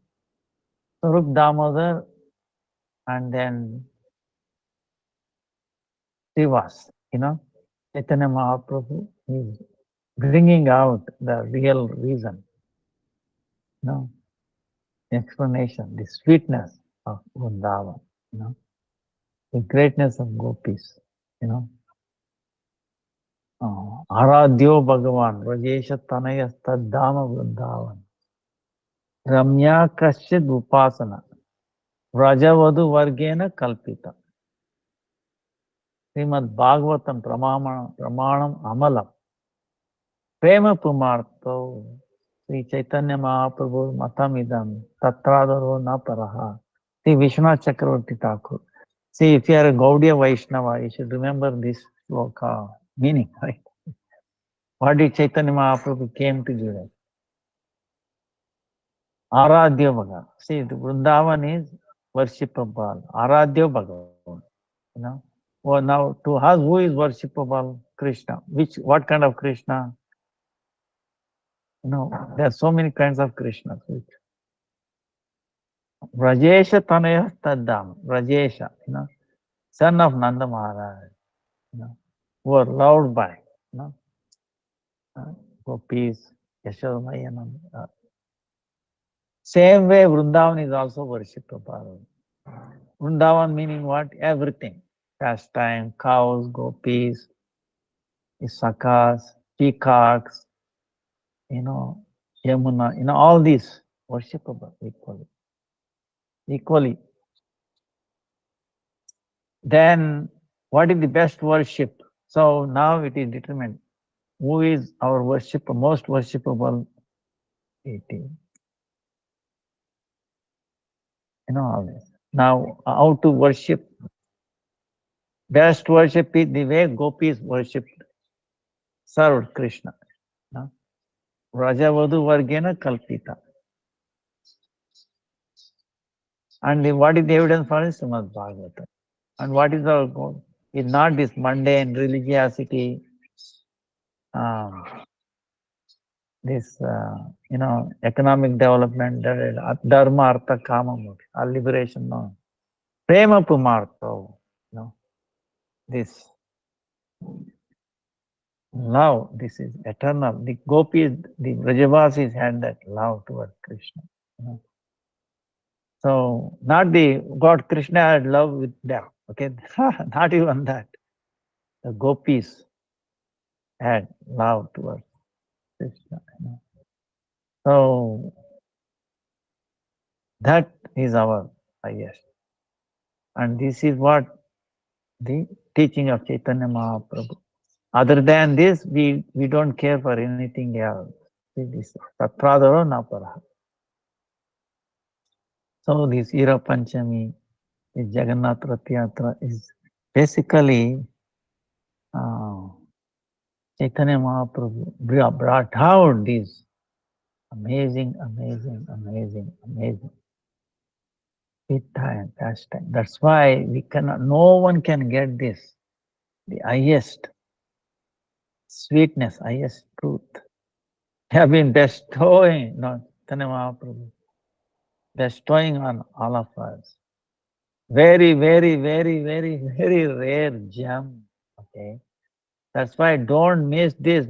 Swarup Damodar and then Srivas, Chaitanya Mahaprabhu is bringing out the real reason, the explanation, the sweetness of Vrindavan, the greatness of gopis, Aradhyo Bhagavan, Rajesha Tanaya Taddama Vrindavan, Ramya Kasyad Upasana, Rajavadu Vargena Kalpita, Srimad Bhagavatam Pramanam Amalam, Prema Pumarto, Sri Chaitanya Mahaprabhu Matamidam Tatradaro Naparaha. See Vishwanath Chakravarti Thakur. See, if you are a Gaudiya Vaishnava, you should remember this sloka meaning, right? What did Chaitanya Mahaprabhu came to give us? Aradhya Bhagavan. See, the Vrindavan is worshipable. Aradhya Bhagavan. You know. Well, now to us, who is worshipable? Krishna. What kind of Krishna? You know, there are so many kinds of Krishnas. Rajesha Tanaya Taddam. Rajesha, you know, son of Nanda Maharaj, you know, who are loved by, you know, gopis, Yashodamaya. Same way, Vrindavan is also worshipable. Vrindavan meaning what? Everything. Pastime, cows, gopis, sakas, peacocks, you know, Yamuna, you know, all these worshipable equally. Equally. Then what is the best worship? So now it is determined who is our most worshipable deity. You know all this. Now how to worship? Best worship is the way gopis worshipped, served Krishna. No? Rajavadu Vargena Kalpita. And what is the evidence for it? Srimad Bhagavatam. And what is our goal? It's not this mundane religiosity, this, you know, economic development, dharma, artha, kama, moksha, liberation, no. Prema pumartha, you know, this love, this is eternal. The gopis, the Vrajavasis had that love towards Krishna. You know. So, not the God Krishna had love with them, okay? Not even that. The gopis had love towards Krishna. You know. So, that is our highest. And this is what the teaching of Chaitanya Mahaprabhu. Other than this, we don't care for anything else. This Tatradaro Naparaha. So this Ira Panchami, this Jagannath Rath Yatra is basically Chaitanya Mahaprabhu brought out this amazing Pitta and pastime. That's why no one can get this, the highest sweetness, highest truth. Have been bestowing, not Chaitanya Mahaprabhu, bestowing on all of us. Very rare gem. Okay. That's why don't miss this.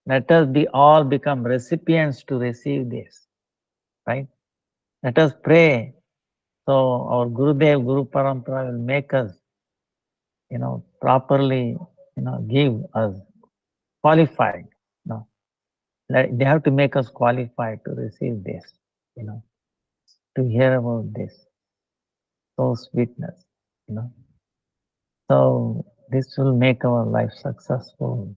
Let us all become recipients to receive this. Right? Let us pray. So our Gurudev, Guru Parampara will make us, you know, properly, you know, give us qualified. You know. They have to make us qualified to receive this, you know, to hear about this. So sweetness, you know. So this will make our life successful.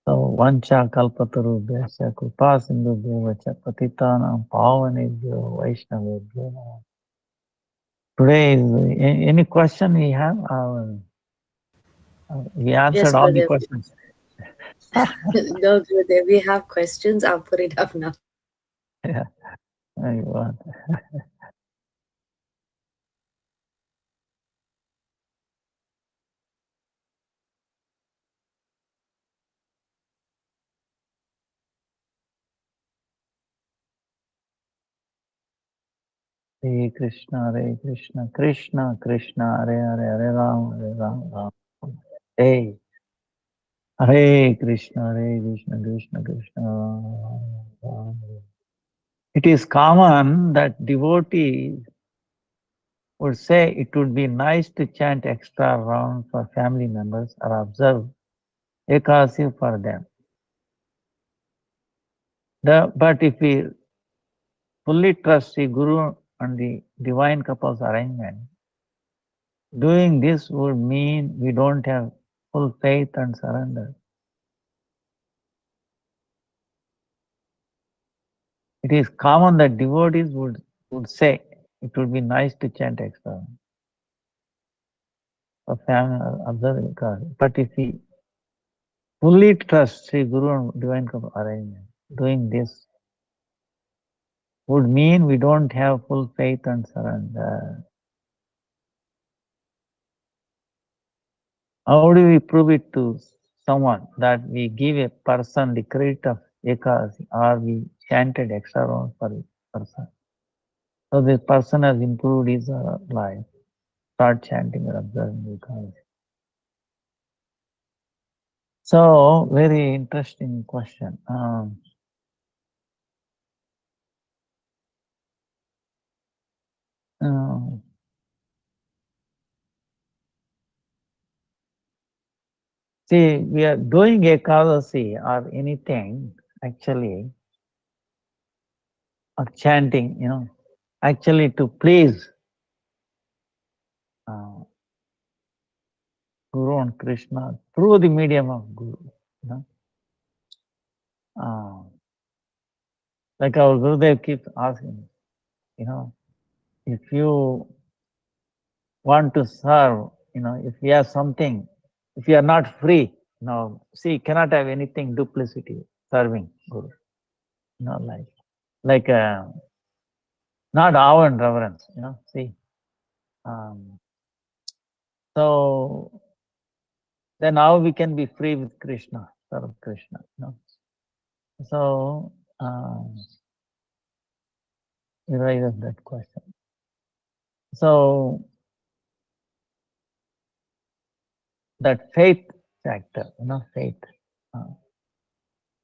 So vancha kalpatarubhyasya kripa sindhubhyo vacha patitanam pavanebhyo vaishnavebhyo namaha. Today, any question we have? We answered Yes, all the Gurudev. questions. No, Gurudev, we have questions. I'll put it up now. Yeah, I want. Hare Krishna, Krishna Krishna, Hare Ram, Ram. Hey, Hare Krishna, Krishna Krishna, Ram. It is common that devotees would say it would be nice to chant extra round for family members or observe Ekadasi for them. But if we fully trust the Guru and the divine couple's arrangement, doing this would mean we don't have full faith and surrender. It is common that devotees would say it would be nice to chant extra for family observing God. But if we fully trust Sri Guru and Divine Arrangement, doing this would mean we don't have full faith and surrender. How do we prove it to someone that we give a person the credit of Ekadasi or we chanted extra rounds for a person? So this person has improved his life. Start chanting or observing Ekadasi. So, very interesting question. See, we are doing Ekadasi or anything actually, or chanting, actually to please Guru and Krishna through the medium of Guru. Like our Gurudev keeps asking, if you want to serve, if you have something, if you are not free, see, cannot have anything duplicity serving Guru. Like not awe and reverence, see. So then how we can be free with Krishna, serve Krishna, So you raise that question. So that faith factor, faith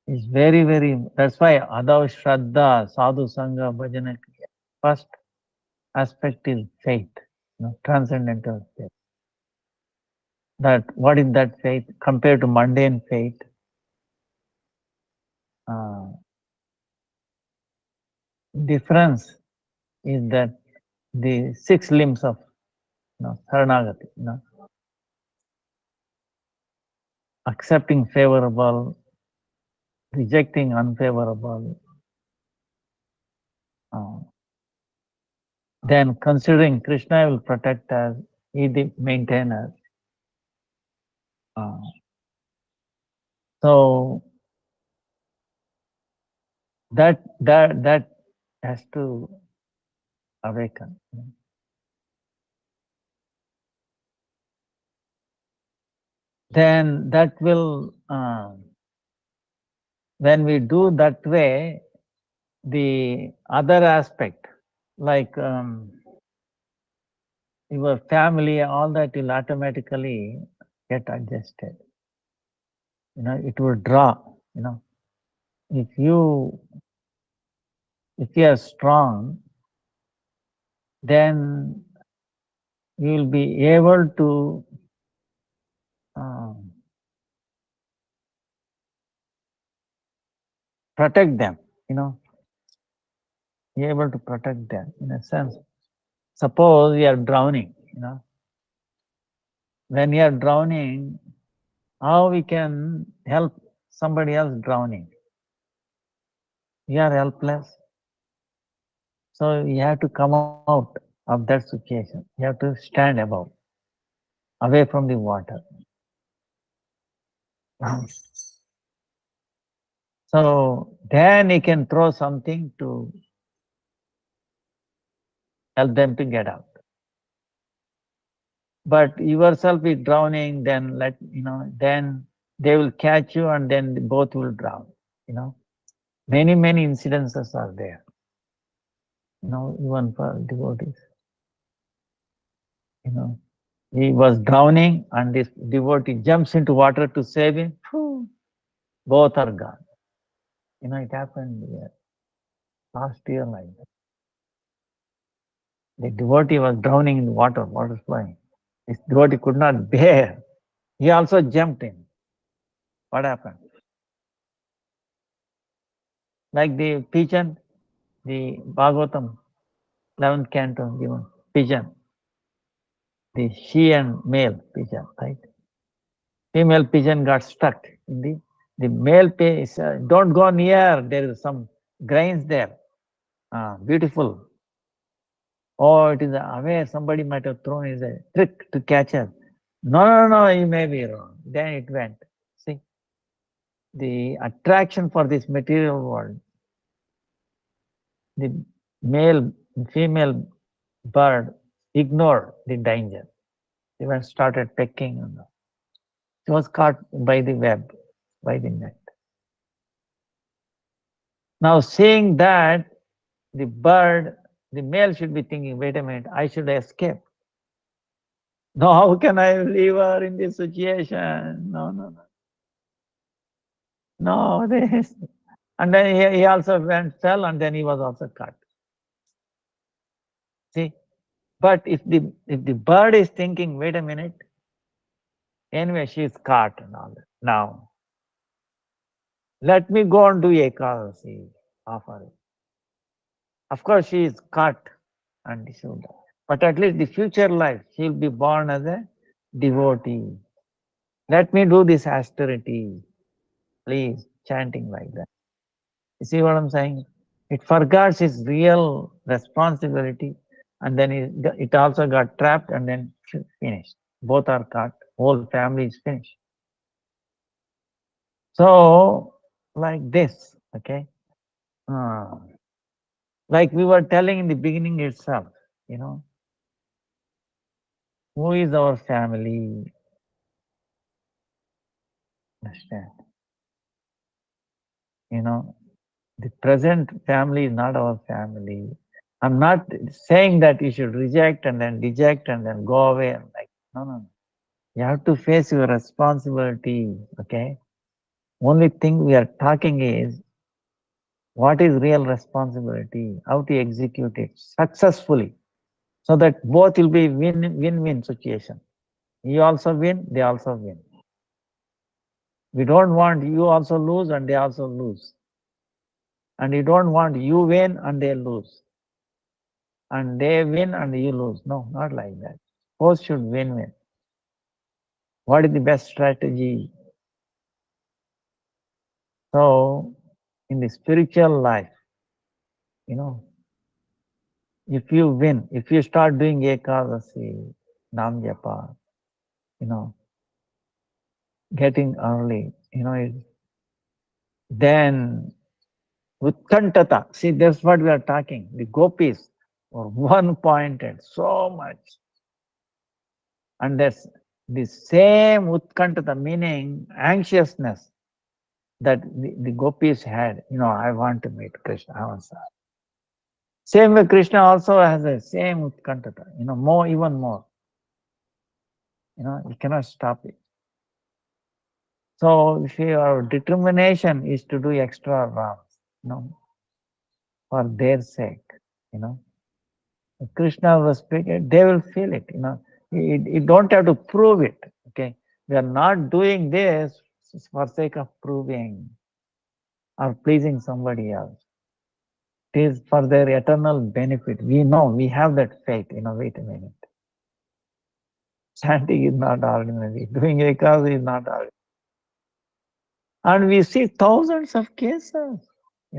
is very, very, that's why Adav Shraddha, Sadhu Sangha, Bhajana, first aspect is faith, transcendental faith. That what is that faith compared to mundane faith? Difference is that the 6 limbs of Saranagati, accepting favorable, rejecting unfavorable, then considering Krishna will protect us, he the maintainer. So that has to awaken. Then that will, when we do that way, the other aspect, like your family, all that will automatically get adjusted. It will draw. If you are strong, then you will be able to protect them. Be able to protect them in a sense. Suppose you are drowning. When you are drowning, how we can help somebody else drowning? You are helpless. So you have to come out of that situation. You have to stand above, away from the water. So then you can throw something to help them to get out. But yourself is drowning, then then they will catch you and then both will drown. Many incidences are there. Even for devotees. He was drowning and this devotee jumps into water to save him. Both are gone. It happened last year like that. The devotee was drowning in water flowing. This devotee could not bear. He also jumped in. What happened? Like the pigeon, the Bhagavatam, 11th canto given, pigeon. The she and male pigeon, right? Female pigeon got stuck in the male pigeon. Don't go near. There is some grains there. Beautiful. Oh, it is aware. Somebody might have thrown is a trick to catch her. No, no, no, you may be wrong. Then it went. See, the attraction for this material world, the male, female bird ignored the danger. They went started pecking. She was caught by the web, by the net. Now, seeing that, the bird, the male should be thinking, wait a minute, I should escape. No, how can I leave her in this situation? No, no, no. No, this. And then he also fell, and then he was also cut. See, but if the bird is thinking, wait a minute, anyway, she is caught and all that. Now, let me go and do Ekadasi offering. Of course, she is caught and should, but at least the future life, she will be born as a devotee. Let me do this austerity, please, chanting like that. You see what I'm saying? It forgot its real responsibility, and then it also got trapped and then finished. Both are caught, whole family is finished. So, like this, okay? Like we were telling in the beginning itself, who is our family? Understand? The present family is not our family. I'm not saying that you should reject and then deject and then go away. And like, no, no. You have to face your responsibility, okay? Only thing we are talking is what is real responsibility, how to execute it successfully, so that both will be win-win situation. You also win, they also win. We don't want you also lose and they also lose. And you don't want you win and they lose. And they win and you lose. No, not like that. Both should win-win. What is the best strategy? So, in the spiritual life, if you win, if you start doing Ekadasi, Nam Japa, getting early, then Utkantata, see, that's what we are talking. The gopis were one-pointed so much. And that's the same Utkantata, meaning anxiousness that the gopis had. I want to meet Krishna. Same way Krishna also has the same Utkantata, more, even more. You cannot stop it. So if your determination is to do extra rounds, for their sake, Krishna was speaking, they will feel it, you don't have to prove it, okay? We are not doing this for sake of proving or pleasing somebody else. It is for their eternal benefit. We know, we have that faith, wait a minute. Chanting is not ordinary. Doing Ekadasi is not ordinary. And we see thousands of cases.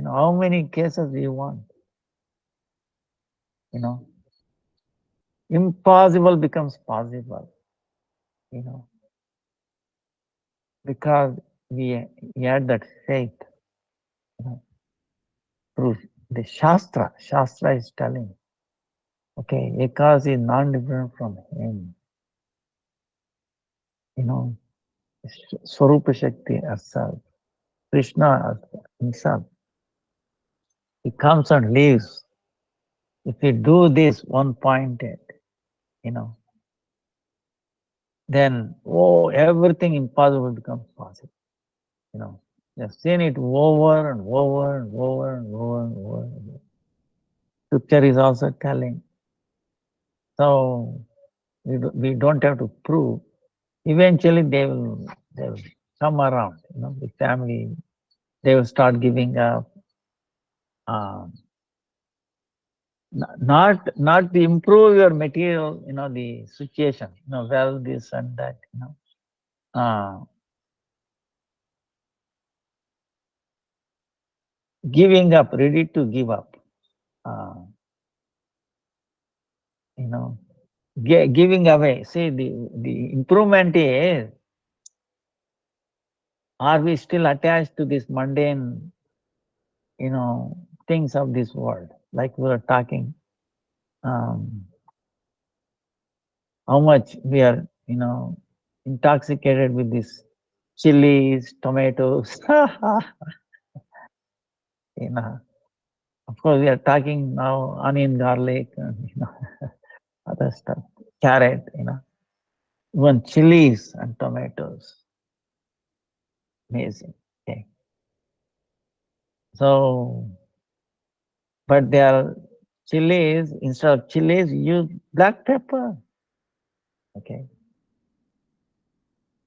How many cases do you want? Impossible becomes possible. Because we had that faith. Proof. The Shastra is telling, okay, Ekadasi is non-different from him. Swarupa Shakti herself, Krishna himself. He comes and leaves. If you do this one-pointed, then everything impossible becomes possible. You've seen it over and over and over and over and over. Scripture is also telling. So we don't have to prove. Eventually they will come around. The family, they will start giving up. Not to improve your material, the situation, well, this and that, giving up, ready to give up. Giving away. See, the improvement is, are we still attached to this mundane, things of this world? Like we were talking, how much we are, intoxicated with this chilies, tomatoes, Of course, we are talking now onion, garlic, and, other stuff, carrot, even chilies and tomatoes. Amazing. Okay. So, but there are chilies, instead of chilies, use black pepper. Okay.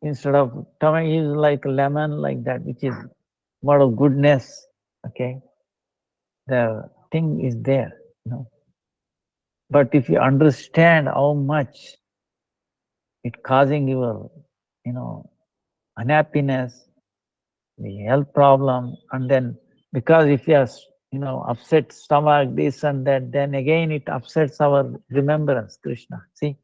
Instead of tomato, use like lemon, like that, which is more of goodness. Okay. The thing is there, But if you understand how much it causing your, unhappiness, the health problem, and then because if you are, upset stomach, this and that, then again it upsets our remembrance, Krishna. See,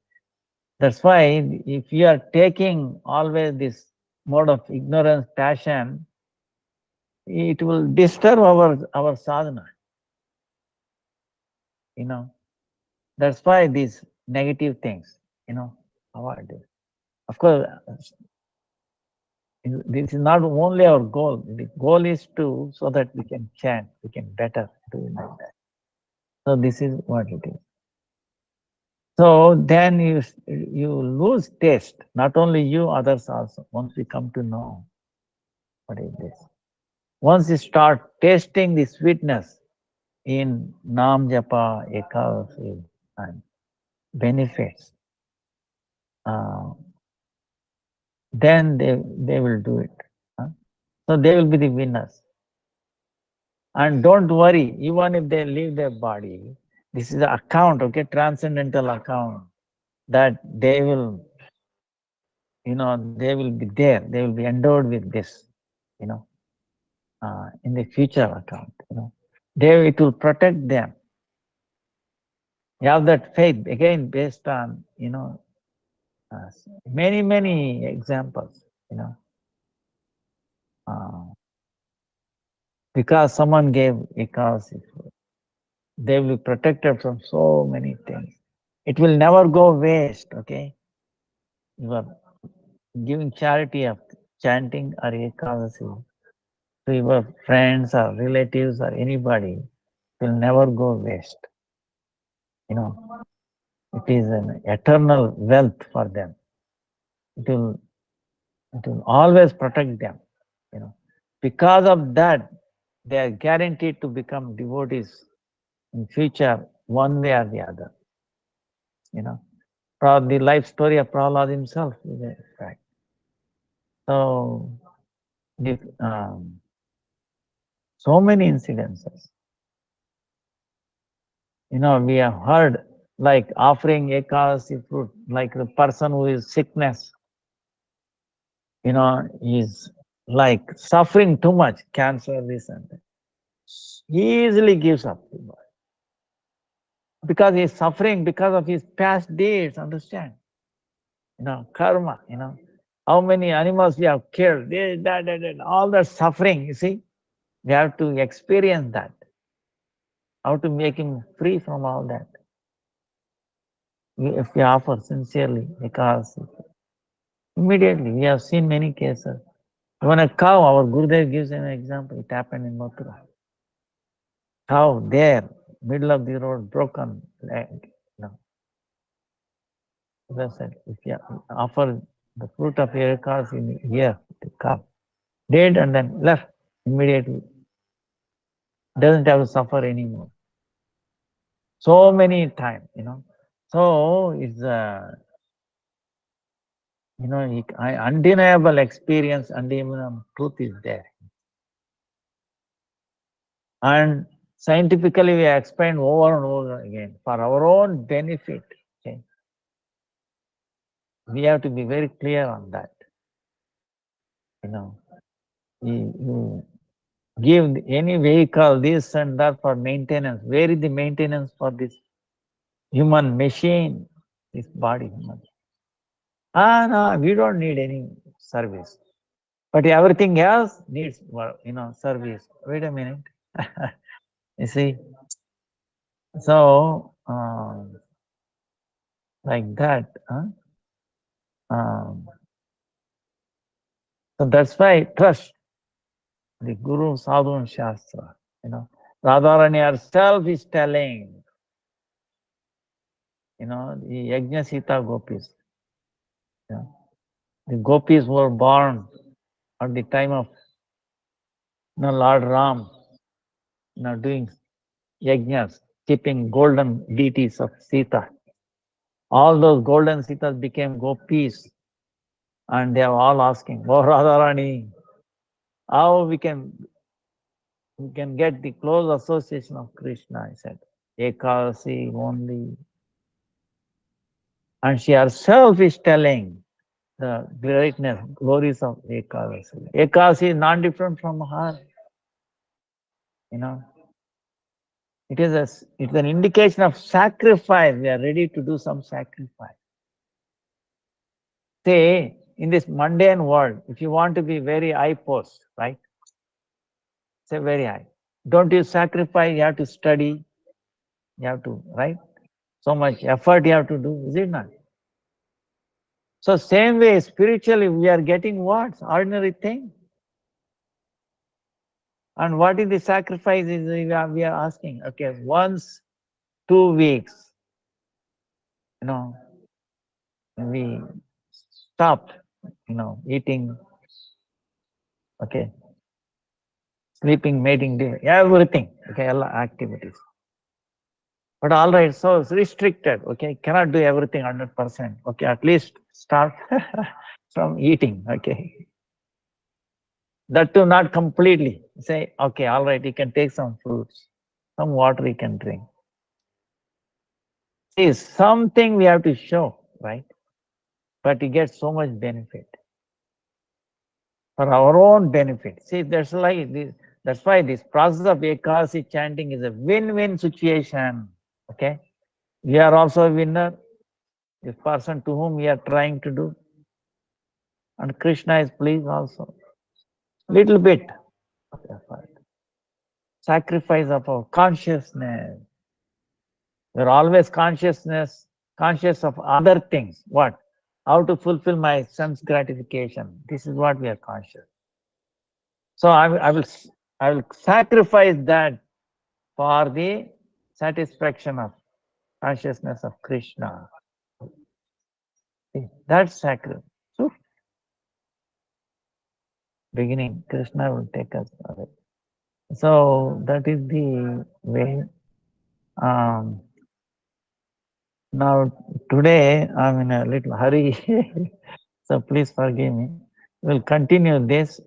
that's why if you are taking always this mode of ignorance, passion, it will disturb our sadhana. That's why these negative things, avoid it. Of course, this is not only our goal. The goal is to, so that we can chant, we can better do it like that. So this is what it is. So then you lose taste, not only you, others also, once we come to know what is this. Once you start tasting the sweetness in Nam Japa, Ekadasi, and benefits, then they will do it. So they will be the winners. And don't worry, even if they leave their body, this is an account, okay, transcendental account, that they will, they will be there, they will be endowed with this, in the future account, it will protect them. You have that faith, again, based on, many examples, because someone gave Ekadasi, they will be protected from so many things. It will never go waste, okay? You are giving charity of chanting or Ekadasi to your friends or relatives or anybody, will never go waste. It is an eternal wealth for them. It will always protect them. Because of that, they are guaranteed to become devotees in future, one way or the other. The life story of Prahlad himself is a fact. So, so many incidences. We have heard like offering Ekadasi fruit, like the person who is sickness, is like suffering too much, cancer, this and that. He easily gives up. Because he's suffering because of his past deeds, understand? Karma, how many animals we have killed, this, that, all that suffering, you see? We have to experience that. How to make him free from all that. If we offer sincerely, because immediately, we have seen many cases. When a cow, our Gurudev gives an example, it happened in Mathura. Cow there, middle of the road, broken leg. As I said, if you offer the fruit of your cause in here, the cow, dead and then left immediately, doesn't have to suffer anymore. So many times, So it's undeniable experience, undeniable truth is there. And scientifically we explain over and over again for our own benefit. Okay? We have to be very clear on that. You give any vehicle, this and that for maintenance. Where is the maintenance for this human machine, this body human? No, we don't need any service. But everything else needs, service. Wait a minute. You see? So, like that. So that's why trust the Guru, Sadhu and Shastra. Radharani herself is telling, the Yajna Sita gopis. The gopis were born at the time of Lord Ram, doing yajnas, keeping golden deities of Sita. All those golden Sitas became gopis, and they are all asking, "Oh Radharani, how we can get the close association of Krishna?" I said, "Ekadasi only." And she herself is telling the greatness, glories of Ekadasi. Ekadasi is not different from her. It's an indication of sacrifice. We are ready to do some sacrifice. Say, in this mundane world, if you want to be very high post, right? Say very high. Don't you sacrifice? You have to study. You have to, right? So much effort you have to do, is it not? So same way, spiritually, we are getting what? Ordinary thing. And what is the sacrifice we are asking? Okay, once, 2 weeks, we stopped, eating, okay, sleeping, mating, everything, okay, all activities. But all right, so it's restricted, okay, cannot do everything 100%, okay, at least start from eating, okay. That too not completely. Say, okay, all right, you can take some fruits, some water you can drink. See, something we have to show, right? But you get so much benefit. For our own benefit. See, that's why this process of Ekadasi chanting is a win-win situation. Okay? We are also a winner, the person to whom we are trying to do. And Krishna is pleased also. Little bit of effort. Sacrifice of our consciousness. We're always conscious of other things. What? How to fulfill my sense gratification. This is what we are conscious. So I will sacrifice that for the satisfaction of consciousness of Krishna. That's sacrifice. So, beginning, Krishna will take us away. So that is the way. Now today I'm in a little hurry, so please forgive me. We'll continue this.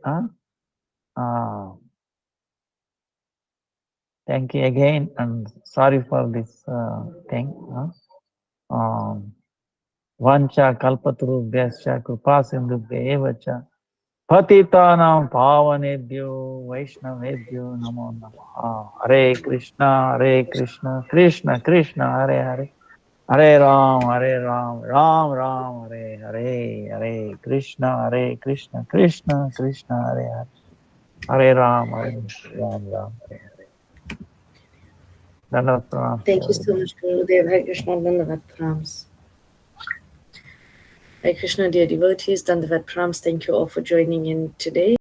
Thank you again, and sorry for this thing. Vancha kalpatarubhyascha kripa sindhubhya eva cha patitanam pavanebhyo vaishnavebhyo namo namaha. Hare Krishna, Krishna Krishna, Hare Hare. Hare Ram, Ram Ram, Hare Hare. Hare Krishna, Krishna Krishna, Hare Hare. Hare Ram, Ram Ram, Hare Hare. Thank you so much, Gurudev. Hare Krishna, Dandavat Pranams. Hare Krishna, dear devotees, Dandavat Pranams. Thank you all for joining in today.